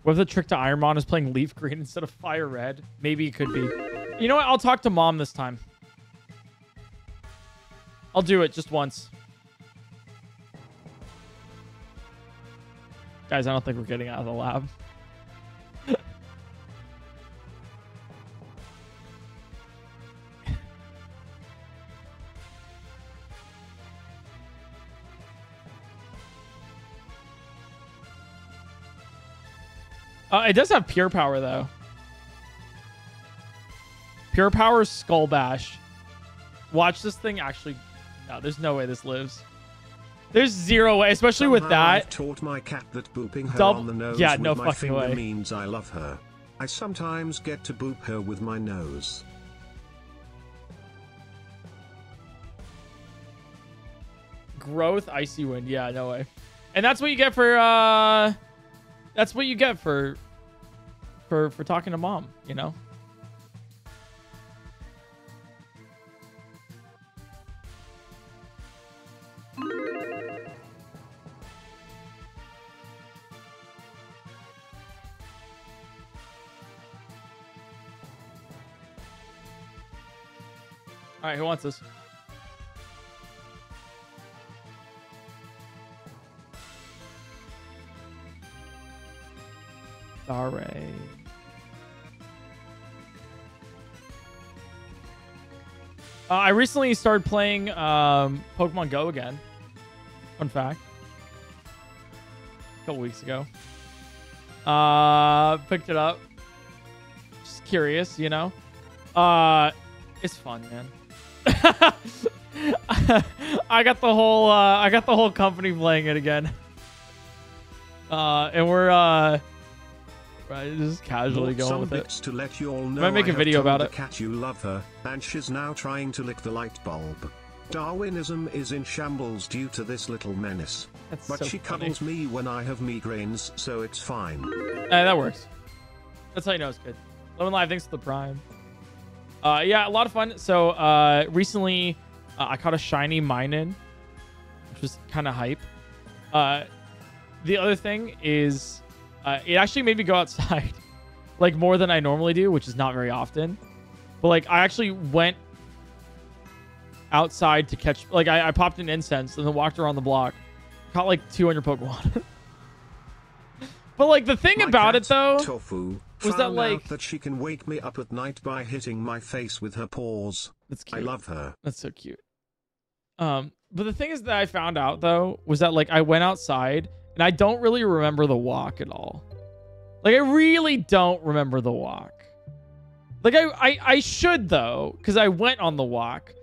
S1: What if the trick to Ironmon is playing Leaf Green instead of Fire Red? Maybe it could be. You know what? I'll talk to Mom this time. I'll do it just once. Guys, I don't think we're getting out of the lab. It does have Pure Power, though. Pure Power Skull Bash. Watch this thing actually... No, there's no way this lives. There's zero way, especially with that.
S2: I've taught my cat that booping her on the nose with
S1: no
S2: my
S1: fucking
S2: finger
S1: way.
S2: means I love her. I sometimes get to boop her with my nose.
S1: Growth, Icy Wind. Yeah, no way. And that's what you get for... That's what you get for talking to Mom, you know? All right, who wants this? Sorry. I recently started playing Pokemon Go again. Fun fact. A couple weeks ago. Picked it up. Just curious, you know. It's fun, man. I got the whole company playing it again. And we're just casually going with it.
S2: To let you all know
S1: I might make a video about it.
S2: Cat you love her, and she's now trying to lick the light bulb. Darwinism is in shambles due to this little menace.
S1: That's
S2: but
S1: so
S2: she
S1: funny.
S2: cuddles me when I have migraines, so it's fine.
S1: That works. That's how you know it's good. Love Live, thanks for the Prime. Yeah, a lot of fun. So recently, I caught a shiny Minun, which was kind of hype. The other thing is, it actually made me go outside, like more than I normally do, which is not very often. But like, I actually went outside to catch, like, I popped an incense and then walked around the block, caught like 200 Pokemon. But like, the thing about it though,
S2: Tofu
S1: was that like
S2: out that she can wake me up at night by hitting my face with her paws.
S1: That's cute.
S2: I love her.
S1: That's so cute. But the thing is that I found out though was that like I went outside and I don't really remember the walk at all. Like I really don't remember the walk. Like I should though, because I went on the walk,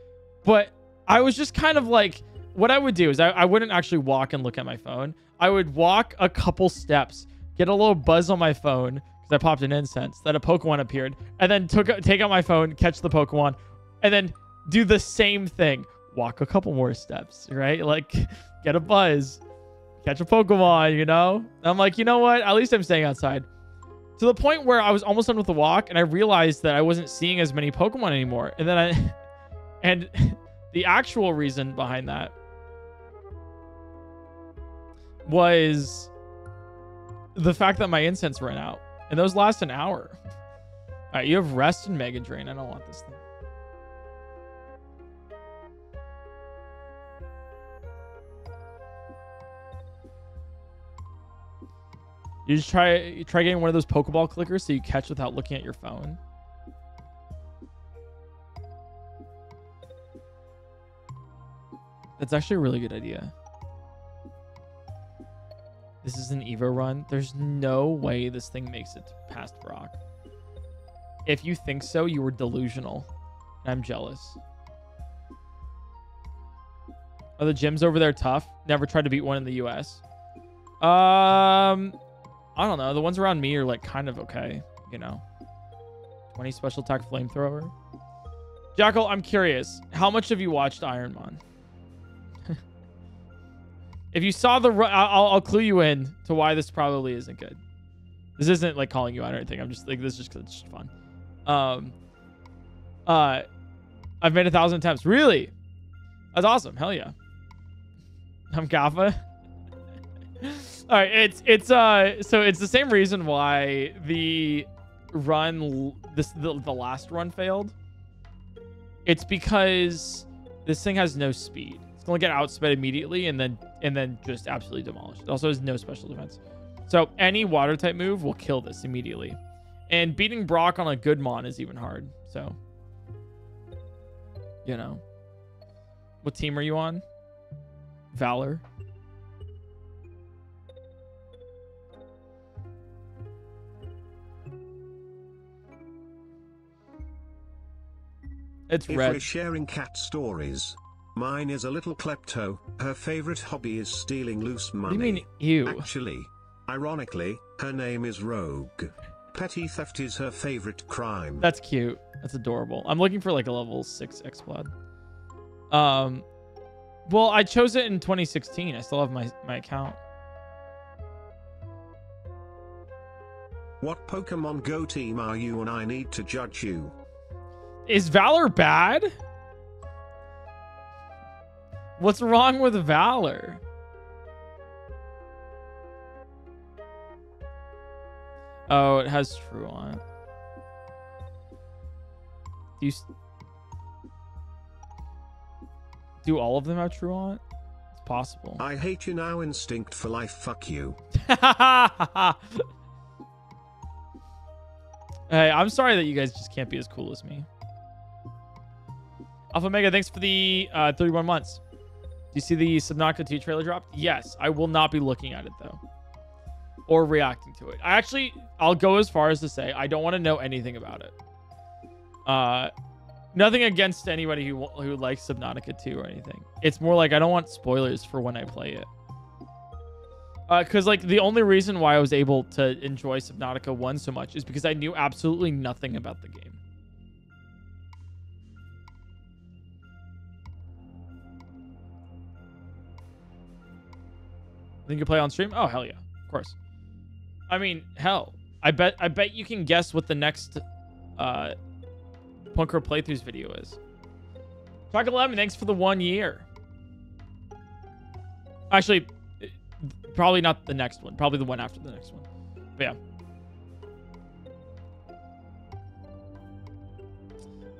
S1: but I was just kind of like, what I would do is I wouldn't actually walk and look at my phone. I would walk a couple steps, get a little buzz on my phone because I popped an incense, that a Pokemon appeared, and then take out my phone, catch the Pokemon, and then do the same thing. Walk a couple more steps, right? Like, get a buzz, catch a Pokemon, you know? And I'm like, you know what? At least I'm staying outside. To the point where I was almost done with the walk, and I realized that I wasn't seeing as many Pokemon anymore. And then and the actual reason behind that was the fact that my incense ran out. And those last an hour. All right, you have Rest and Mega Drain. I don't want this thing. You just try getting one of those Pokeball clickers so you catch without looking at your phone. That's actually a really good idea. This is an Evo run. There's no way this thing makes it past Brock. If you think so, you were delusional. I'm jealous. Are the gyms over there tough? Never tried to beat one in the US. I don't know. The ones around me are like kind of okay, you know. 20 special attack flamethrower. Jackal, I'm curious. How much have you watched Iron Man? If you saw the I'll clue you in to why this probably isn't good. This isn't like calling you out or anything. I'm just like, this is just 'cause it's just fun. I've made 1,000 attempts. Really? That's awesome. Hell yeah. I'm Gaffa. All right, so it's the same reason why the run the last run failed. It's because this thing has no speed. It's gonna get outsped immediately and then just absolutely demolished. It also has no special defense. So any water type move will kill this immediately. And beating Brock on a good mon is even hard. So, you know. What team are you on? Valor. It's red.
S2: If we're sharing cat stories, mine is a little klepto. Her favorite hobby is stealing loose money.
S1: What do you mean, ew?
S2: Actually, ironically, her name is Rogue. Petty theft is her favorite crime.
S1: That's cute. That's adorable. I'm looking for like a level 6 Explode. Well, I chose it in 2016. I still have my account.
S2: What Pokemon Go team are you on? I need to judge you.
S1: Is Valor bad? What's wrong with Valor? Oh, it has Truant. Do all of them have Truant? It's possible.
S2: I hate you now, Instinct for life. Fuck you.
S1: Hey, I'm sorry that you guys just can't be as cool as me. Alpha Mega, thanks for the 31 months. Do you see the Subnautica 2 trailer dropped? Yes. I will not be looking at it, though. Or reacting to it. I'll go as far as to say I don't want to know anything about it. Nothing against anybody who likes Subnautica 2 or anything. It's more like I don't want spoilers for when I play it. Because like the only reason why I was able to enjoy Subnautica 1 so much is because I knew absolutely nothing about the game. Think you play on stream? Oh, hell yeah. Of course. I mean, hell. I bet you can guess what the next PointCrow playthroughs video is. Chocolate Lemon, thanks for the 1 year. Actually, probably not the next one. Probably the one after the next one. But yeah.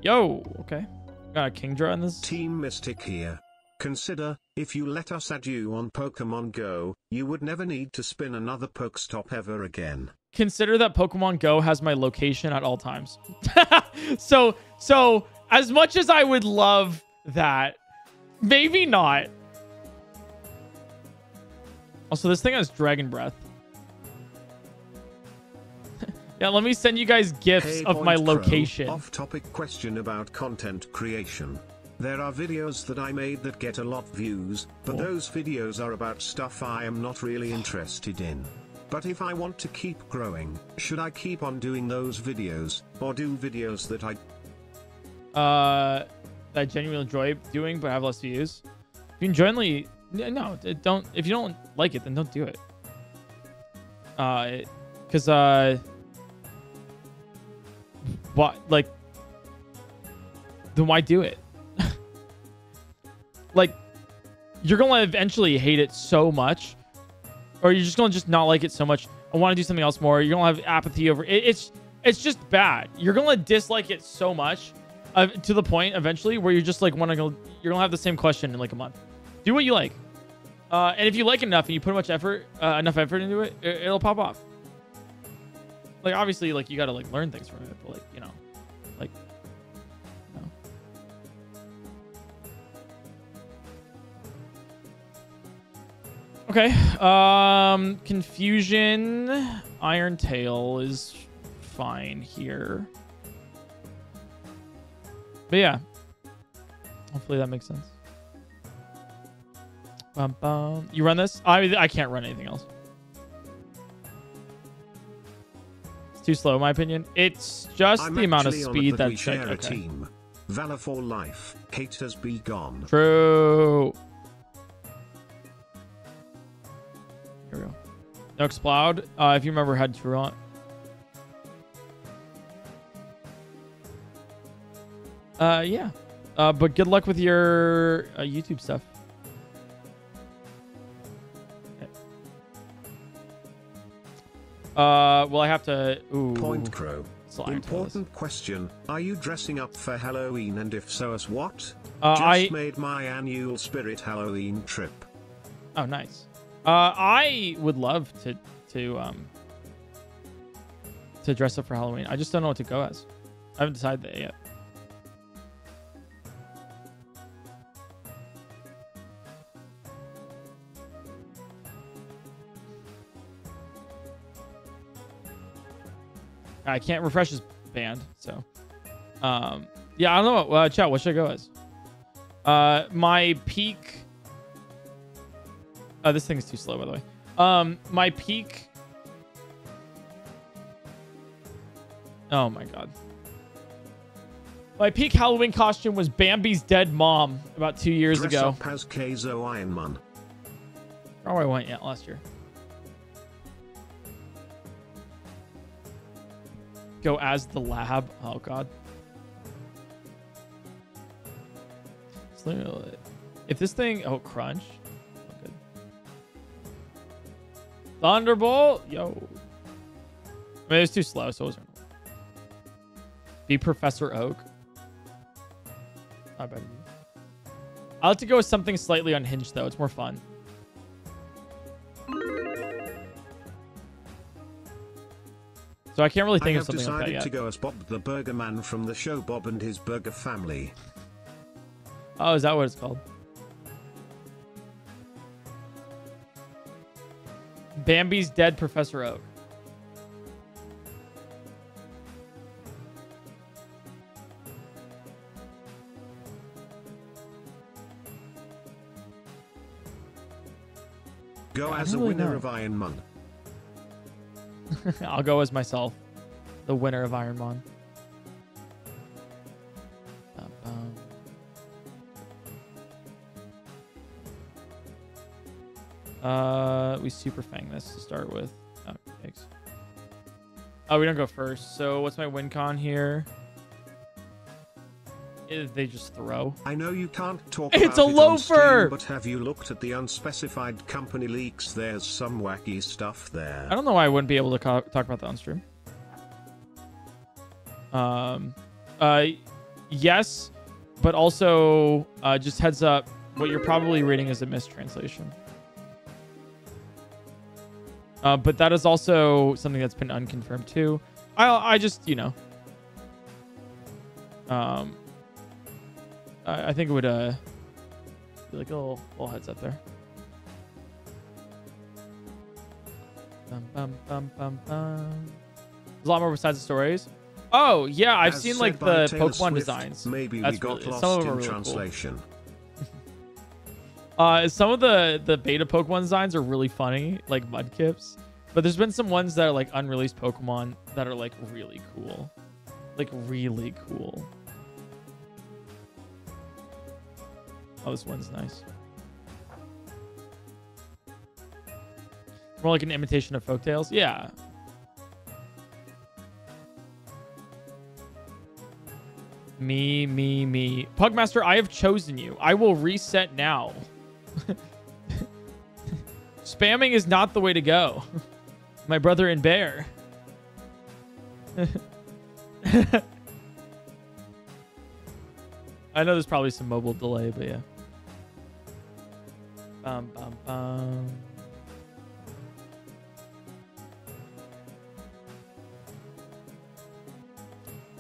S1: Yo, okay. Got a Kingdra in this.
S2: Team Mystic here. Consider, if you let us add you on Pokemon Go, you would never need to spin another Pokestop ever again.
S1: Consider that Pokemon Go has my location at all times. So as much as I would love that, maybe not. Also, this thing has Dragon Breath. Yeah, let me send you guys gifs of my location.
S2: Off-topic question about content creation. There are videos that I made that get a lot of views, but those videos are about stuff I am not really interested in. But if I want to keep growing, should I keep on doing those videos, or do videos that
S1: I genuinely enjoy doing but have less views? If you genuinely, no, don't. If you don't like it, then don't do it. What, like, then why do it? Like, you're gonna eventually hate it so much, or you're just gonna not like it so much. I want to do something else more. You're gonna have apathy over it. It's just bad. You're gonna dislike it so much, to the point eventually where you're just like want to go. You're gonna have the same question in like a month. Do what you like, and if you like enough and you put enough effort into it, it'll pop off. Like, obviously, like, you gotta, like, learn things from it, but, like, you know, like, you know. Okay. Confusion. Iron Tail is fine here. But yeah. Hopefully that makes sense. Bum, bum. You run this? I can't run anything else. It's too slow, in my opinion. It's just the amount of speed that we share a team.
S2: Valor for life. Haters be gone.
S1: True. Here we go. No explode. If you remember, had to run. Yeah. But good luck with your YouTube stuff. Okay. Well, I have to. Ooh.
S2: PointCrow. Important question. Are you dressing up for Halloween, and if so, as what? Just made my annual Spirit Halloween trip.
S1: Oh, nice. I would love to dress up for Halloween. I just don't know what to go as. I haven't decided that yet. I can't refresh his band, so yeah, I don't know. Chat, what should I go as? My peak. Oh, this thing is too slow, by the way. My peak. Oh my god. My peak Halloween costume was Bambi's dead mom about 2 years ago.
S2: Dress up as Keizo Ironman.
S1: Oh, I went last year. Go as the lab. Oh god. If this thing, oh, crunch. Oh, good. Thunderbolt, yo. I mean, it's too slow, so it wasn't. Be Professor Oak. Not bad. I like to go with something slightly unhinged though. It's more fun. So I can't really think of something like that yet.
S2: I have decided to go as Bob the Burger Man from the show Bob and His Burger Family.
S1: Oh, is that what it's called? Bambi's dead Professor Oak.
S2: Go as a winner of Iron Man.
S1: I'll go as myself, the winner of Iron Man. We super fang this to start with. Oh, thanks. Oh, we don't go first. So what's my win con here? They just throw.
S2: I know you can't talk
S1: about
S2: it
S1: a loafer!
S2: on Steam, but have you looked at the unspecified company leaks? There's some wacky stuff there.
S1: I don't know why I wouldn't be able to talk about that on stream. Yes, but also just heads up, what you're probably reading is a mistranslation. But that is also something that's been unconfirmed too. I just, you know, I think it would be like a little heads up there. Bum, bum, bum, bum, bum. There's a lot more besides the stories. Oh yeah, I've seen like the Pokemon Swift, designs.
S2: Maybe
S1: that's
S2: we got
S1: really,
S2: lost
S1: some of them
S2: in
S1: are really
S2: translation.
S1: Cool. Some of the beta Pokemon designs are really funny, like Mudkips. But there's been some ones that are like unreleased Pokemon that are like really cool. Like really cool. Oh, this one's nice. More like an imitation of Folktales. Yeah. Me. Pugmaster, I have chosen you. I will reset now. Spamming is not the way to go. My brother and bear. I know there's probably some mobile delay, but yeah. Bum, bum, bum.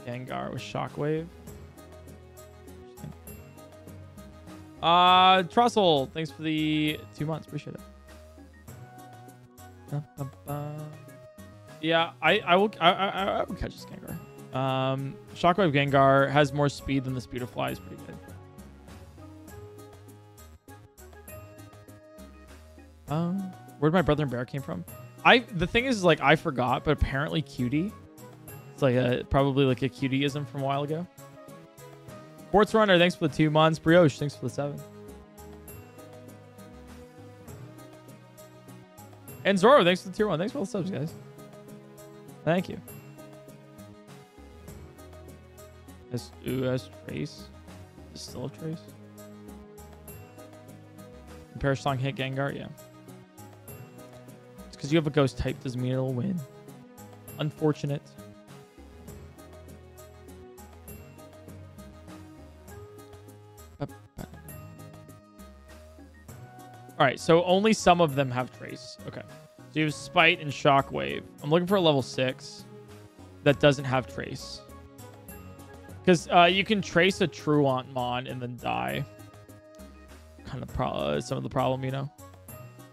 S1: Gengar with Shockwave. Trussell, thanks for the 2 months. Appreciate it. Yeah, I will catch this Gengar. Shockwave Gengar has more speed than the Speedifly. Is pretty good. Where'd my brother and bear came from? The thing is like I forgot, but apparently cutie. It's like probably like a cutieism from a while ago. Sports Runner, thanks for the 2 months. Brioche, thanks for the 7. And Zoro, thanks for the tier 1. Thanks for all the subs, guys. Thank you. That's Trace. Is still a Trace. And Perish Song hit Gengar, yeah. It's because you have a ghost type doesn't mean it'll win. Unfortunate. All right, so only some of them have Trace. Okay. So you have Spite and Shockwave. I'm looking for a level 6 that doesn't have Trace. Because you can Trace a Truant Mon and then die. Kind of some of the problem, you know?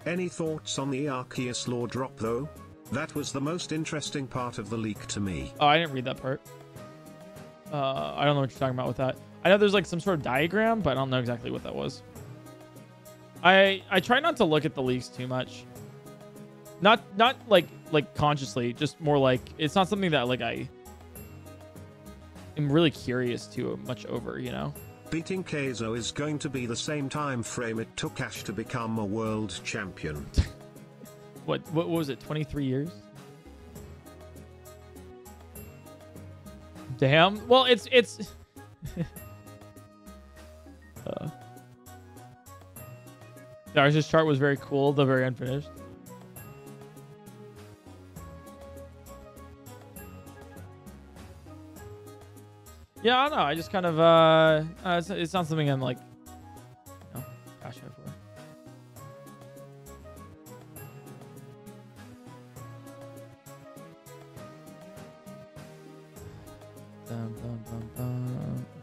S2: Any thoughts on the Arceus lore drop, though? That was the most interesting part of the leak to me.
S1: Oh, I didn't read that part. I don't know what you're talking about with that. I know there's like some sort of diagram, but I don't know exactly what that was. I try not to look at the leaks too much. Not like consciously, just more like it's not something that like I am really curious too much over, you know.
S2: Beating Keizo is going to be the same time frame it took Ash to become a world champion.
S1: What was it? 23 years? Damn. Well, it's Darsh's chart was very cool, though very unfinished. Yeah, I don't know. I just kind of it's not something I'm like, you know, passionate for.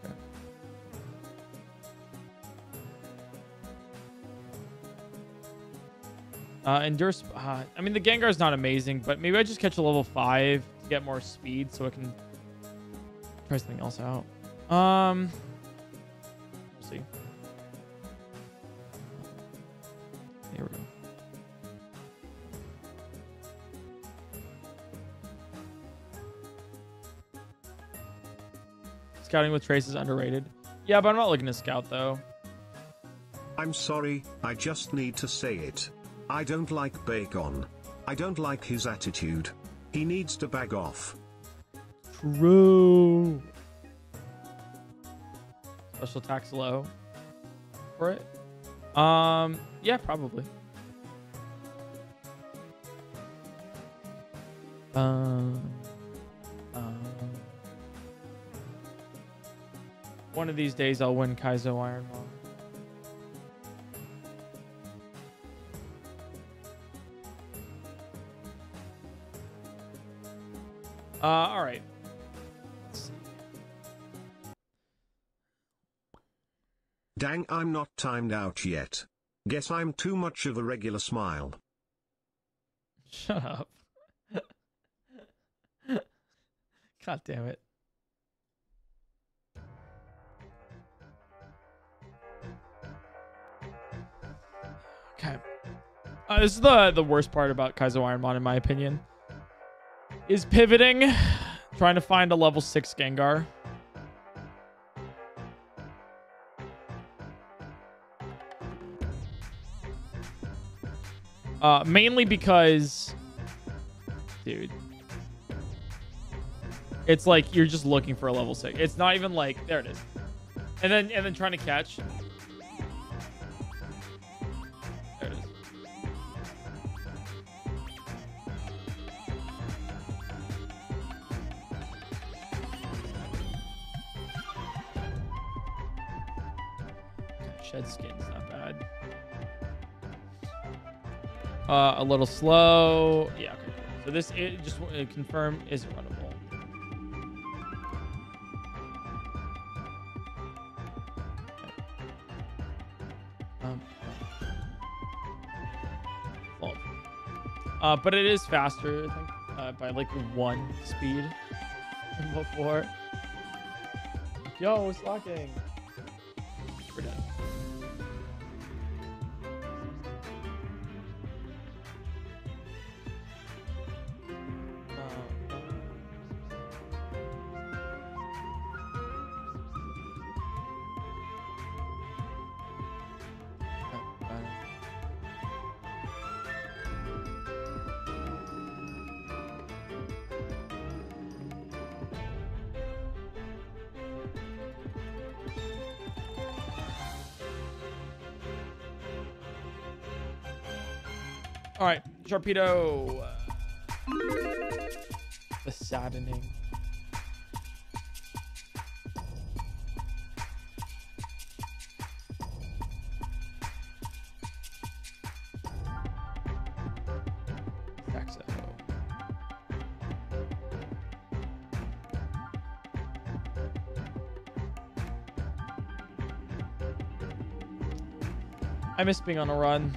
S1: Okay. Endure. I mean, the Gengar's not amazing, but maybe I just catch a level 5 to get more speed, so I can try something else out. We'll see. Here we go. Scouting with Trace is underrated. Yeah, but I'm not looking to scout though.
S2: I'm sorry, I just need to say it. I don't like Bacon. I don't like his attitude. He needs to bag off.
S1: True. Special attack's low for it. Yeah, probably. One of these days I'll win Kaizo Iron Ball. All right. Let's see.
S2: Dang, I'm not timed out yet. Guess I'm too much of a regular smile.
S1: Shut up. God damn it. Okay. This is the worst part about Kaizo Ironmon, in my opinion. Is pivoting, trying to find a level 6 Gengar. Mainly because, dude, it's like you're just looking for a level 6. It's not even like, there it is. And then trying to catch. There it is. Shed skin's not bad. A little slow. Yeah, okay. So this just confirm is runnable. Well, but it is faster, I think, by like 1 speed than before. Yo, slacking. We're done. All right, Sharpedo. The saddening. Saxo. I miss being on a run.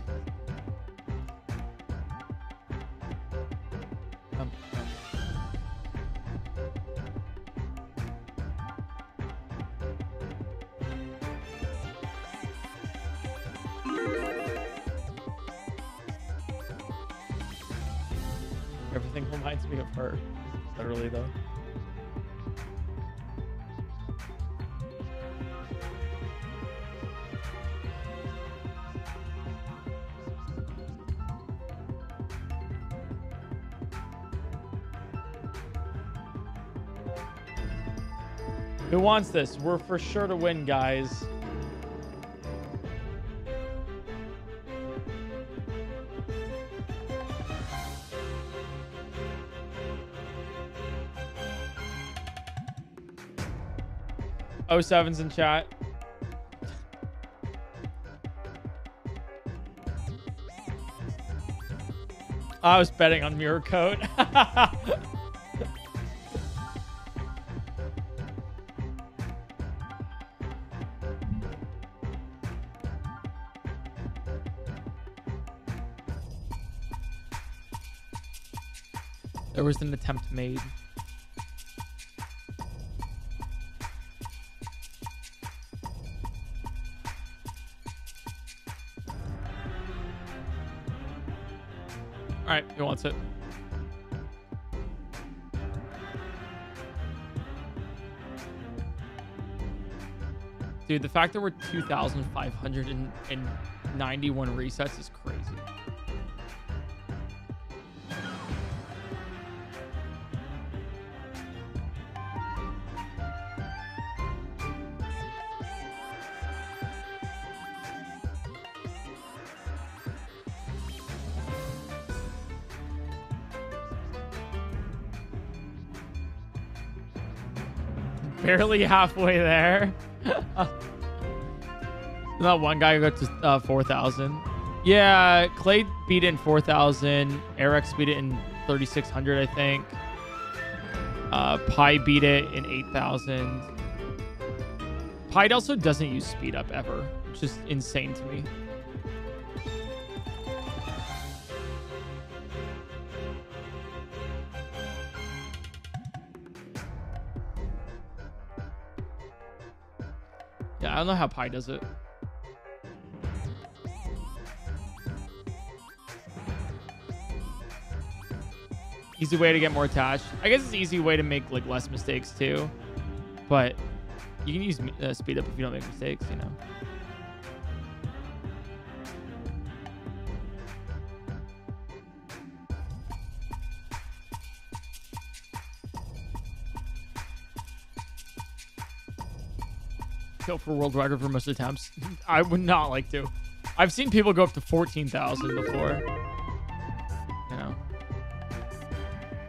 S1: Everything reminds me of her. Literally, though. Who wants this? We're for sure to win, guys. Oh, 7's in chat. I was betting on Mirror Coat. There was an attempt made. All right, who wants it? Dude, the fact that we're 2,591 resets is crazy. Barely halfway there. That one guy got to 4,000. Yeah, Clay beat it in 4,000. Eric's beat it in 3,600, I think. Pi beat it in 8,000. Pi also doesn't use speed up ever, which is insane to me. Yeah, I don't know how Pi does it. Easy way to get more attached. I guess it's an easy way to make like less mistakes too. But you can use speed up if you don't make mistakes, you know. Go for world record for most attempts. I would not like to. I've seen people go up to 14,000 before. You know.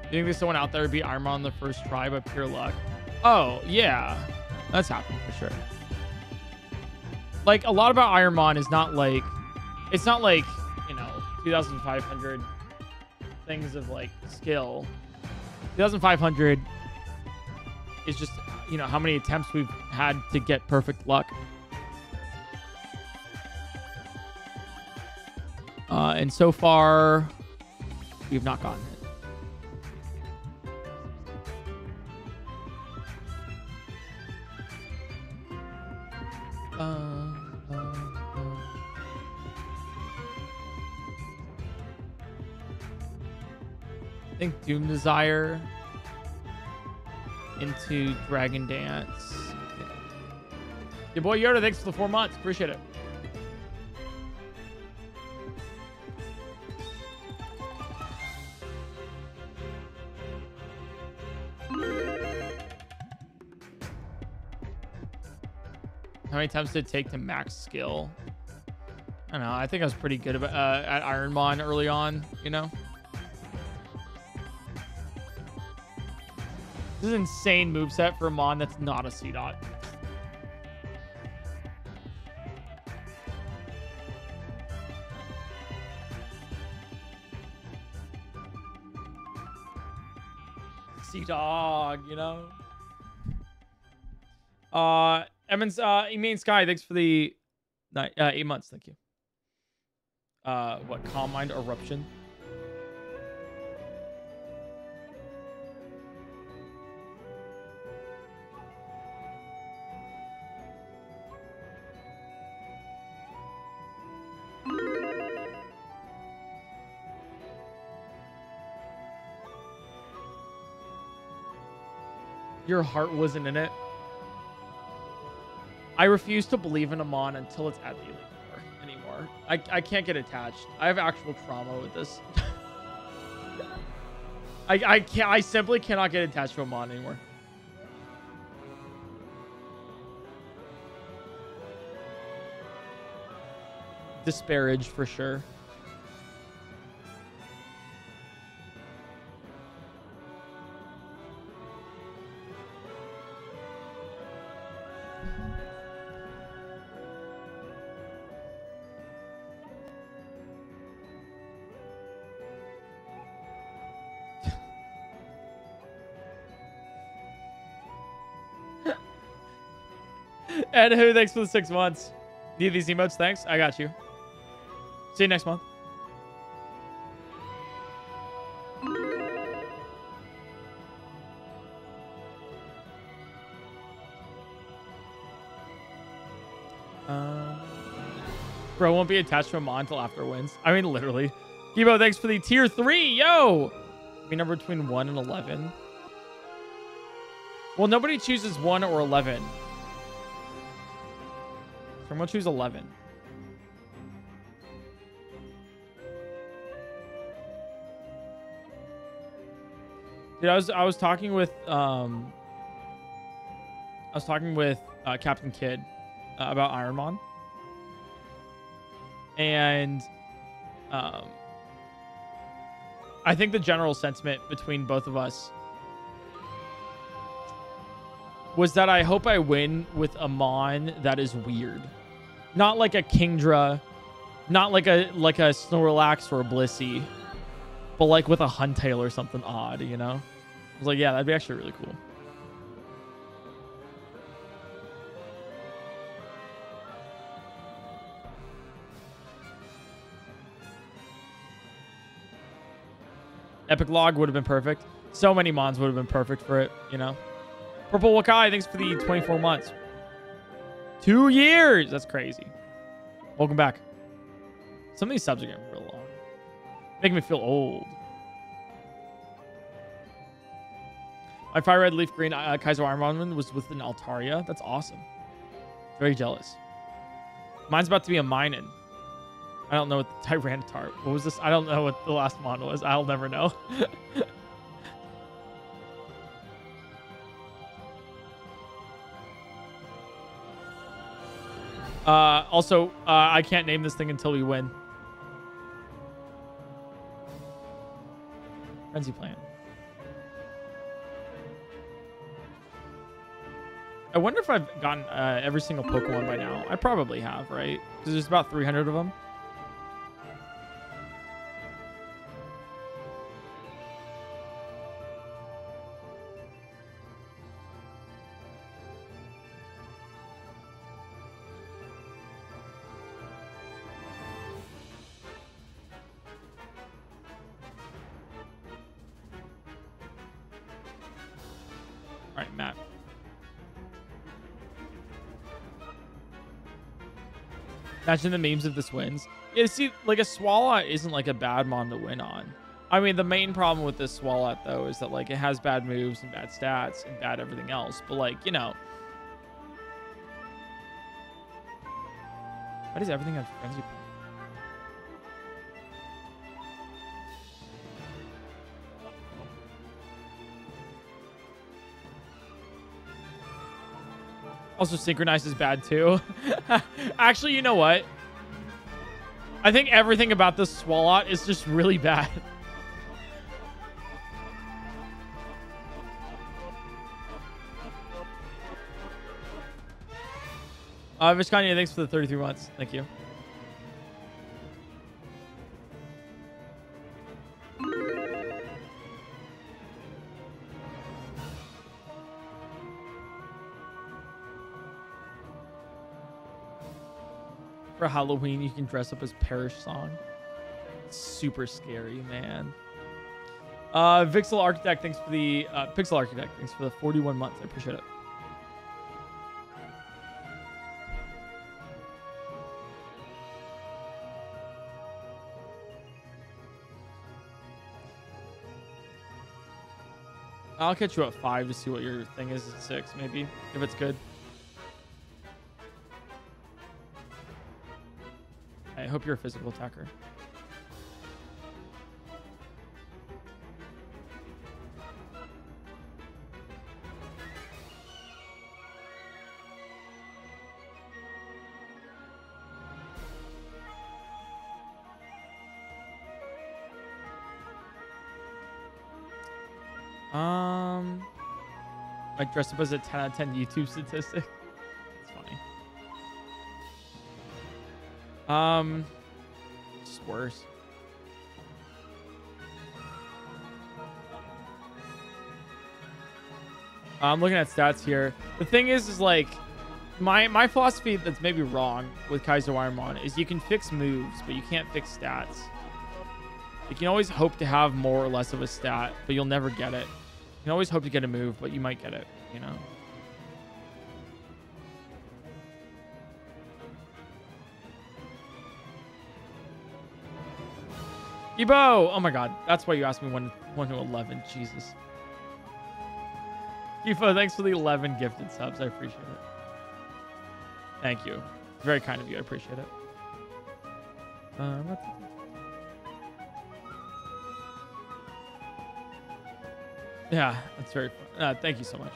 S1: You think there's someone out there who beat Armor on the first try by pure luck? Oh, yeah. That's happened for sure. Like, a lot about Ironmon is not like... It's not like, you know, 2,500 things of, like, skill. 2,500 is just... you know, how many attempts we've had to get perfect luck. And so far, we've not gotten it. I think Doom Desire into Dragon Dance. Your boy Yoda, thanks for the 4 months. Appreciate it. How many times did it take to max skill? I don't know. I think I was pretty good about, at Ironmon early on, you know? This is an insane moveset for a Mon that's not a C-Dot. C-Dog, you know? Emmons, Emain Sky, thanks for the 8 months. Thank you. What? Calm Mind Eruption? Your heart wasn't in it. I refuse to believe in Amon until it's at the Elite Four anymore. I can't get attached. I have actual trauma with this. I simply cannot get attached to Amon anymore. Disparaged for sure. And who? Thanks for the 6 months. Need these emotes? Thanks. I got you. See you next month. Bro won't be attached to a Mon until after wins. I mean, literally. Gibo, thanks for the tier 3. Yo! Be number between 1 and 11. Well, nobody chooses 1 or 11. So I'm gonna choose 11. Dude, I was talking with Captain Kidd about Ironmon, and I think the general sentiment between both of us was that I hope I win with a Mon that is weird. Not like a Kingdra, not like a Snorlax or a Blissey, but like with a Huntail or something odd, you know? I was like, yeah, that'd be actually really cool. Epic Log would have been perfect. So many Mons would have been perfect for it, you know? Purple Wakai, thanks for the 24 months. 2 years! That's crazy. Welcome back. Some of these subs are getting real long. Making me feel old. My Fire Red Leaf Green Kaiser Ironmon was with an Altaria. That's awesome. Very jealous. Mine's about to be a Minun. I don't know what the Tyranitar. What was this? I don't know what the last Mon was. I'll never know. Also, I can't name this thing until we win. Frenzy Plan. I wonder if I've gotten every single Pokemon by now. I probably have, right? Because there's about 300 of them. All right, Matt. Imagine the memes if this wins. Yeah, see, like a Swalot isn't like a bad mon to win on. I mean, the main problem with this Swalot though is that like it has bad moves and bad stats and bad everything else. But like, you know, why does everything have frenzy? Also, synchronize is bad too. Actually, you know what? I think everything about this Swalot is just really bad. Vishkanya, thanks for the 33 months. Thank you. For Halloween, you can dress up as Parish Song. It's super scary, man. Vixel Architect, thanks for the Pixel Architect, thanks for the 41 months. I appreciate it. I'll catch you at 5 to see what your thing is at 6, maybe, if it's good. I hope you're a physical attacker. I dressed up as a 10 out of 10 YouTube statistic. It's funny. It's worse. I'm looking at stats here. The thing is like my philosophy that's maybe wrong with Kaiser Wiremon is you can fix moves, but you can't fix stats. You can always hope to have more or less of a stat, but you'll never get it. You can always hope to get a move, but you might get it, you know? Ebo! Oh my god. That's why you asked me 1 to 11. Jesus. Kifo, thanks for the 11 gifted subs. I appreciate it. Thank you. It's very kind of you. I appreciate it. Yeah, that's very fun. Thank you so much.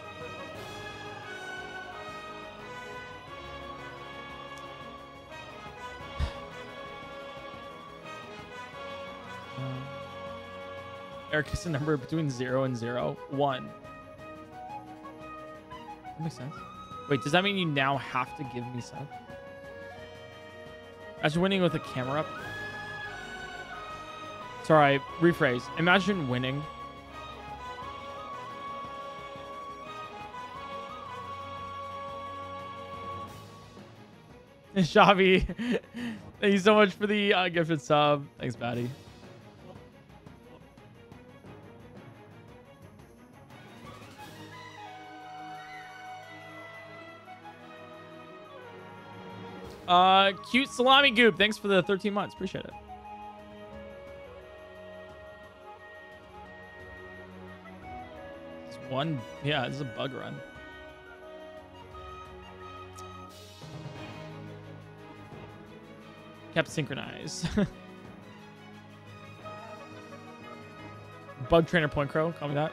S1: Eric is a number between 0 and 0. 1. That makes sense. Wait, does that mean you now have to give me subs? Imagine winning with a camera up. Sorry, rephrase. Imagine winning. Shavi, thank you so much for the gifted sub. Thanks, Batty. Cute salami goop. Thanks for the 13 months. Appreciate it. It's one. Yeah, this is a bug run. Kept synchronize. Bug trainer PointCrow. Call me that.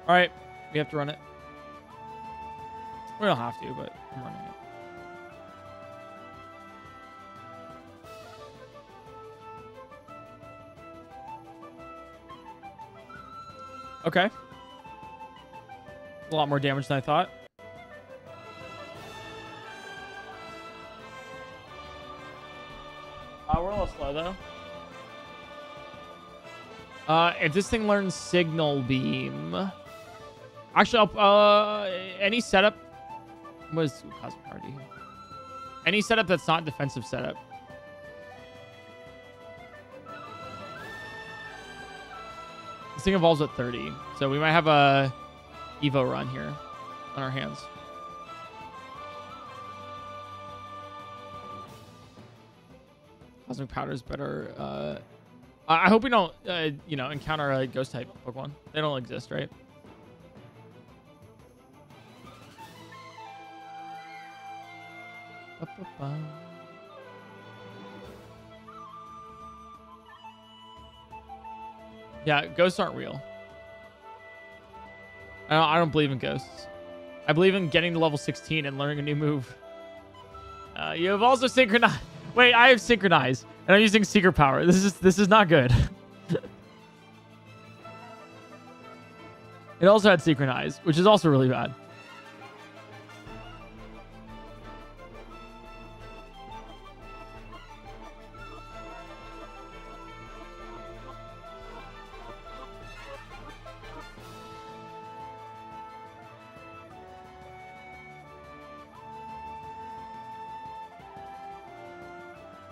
S1: All right, we have to run it. We don't have to, but I'm running it. Okay. A lot more damage than I thought. We're a little slow, though. If this thing learns Signal Beam, Actually, any setup was Cosmic Party. Any setup that's not defensive setup. This thing evolves at 30, so we might have a Evo run here on our hands. Cosmic Powder is better. I hope we don't, you know, encounter a ghost type Pokemon. They don't exist, right? Yeah, ghosts aren't real. I don't believe in ghosts. I believe in getting to level 16 and learning a new move. You have also synchronized. Wait, I have synchronized, and I'm using secret power. This is not good. It also had synchronized, which is also really bad.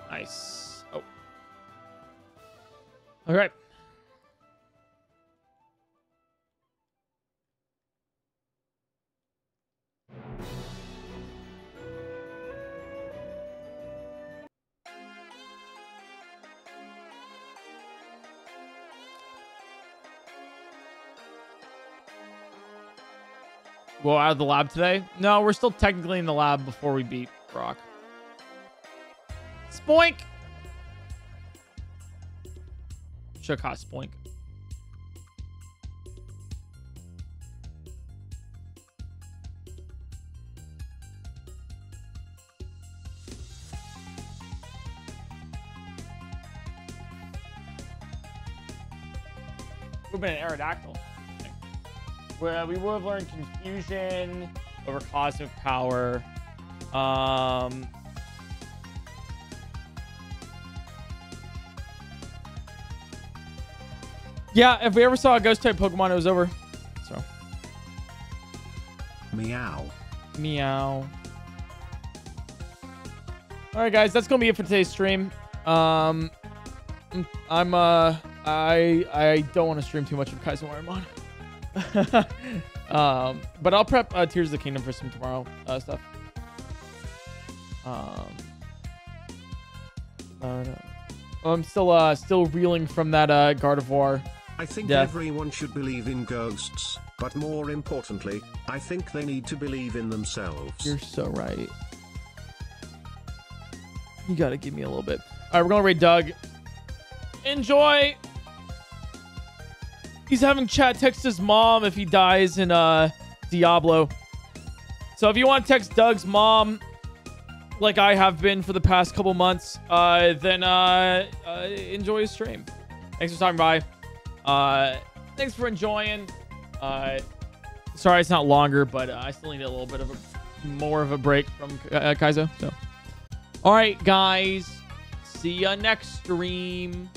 S1: Nice. Oh. All right. Go out of the lab today? No, we're still technically in the lab before we beat Brock. Spoink! Should cost Spoink. Would have been an Aerodactyl. Where we would have learned Confusion over Cosmic Power. Yeah, if we ever saw a ghost type Pokemon, it was over. So.
S2: Meow.
S1: Meow. All right, guys, that's gonna be it for today's stream. I don't want to stream too much of Kaizowarimon. But I'll prep Tears of the Kingdom for some tomorrow stuff. I'm still reeling from that Gardevoir.
S2: I think
S1: death.
S2: Everyone should believe in ghosts, but more importantly, I think they need to believe in themselves.
S1: You're so right. You gotta give me a little bit. All right, we're gonna raid Doug. Enjoy. He's having chat text his mom if he dies in Diablo. So if you want to text Doug's mom, like I have been for the past couple months, then enjoy his stream. Thanks for stopping by. Thanks for enjoying. Sorry it's not longer, but I still need a little bit of more of a break from Kaizo. So, all right, guys. See ya next stream.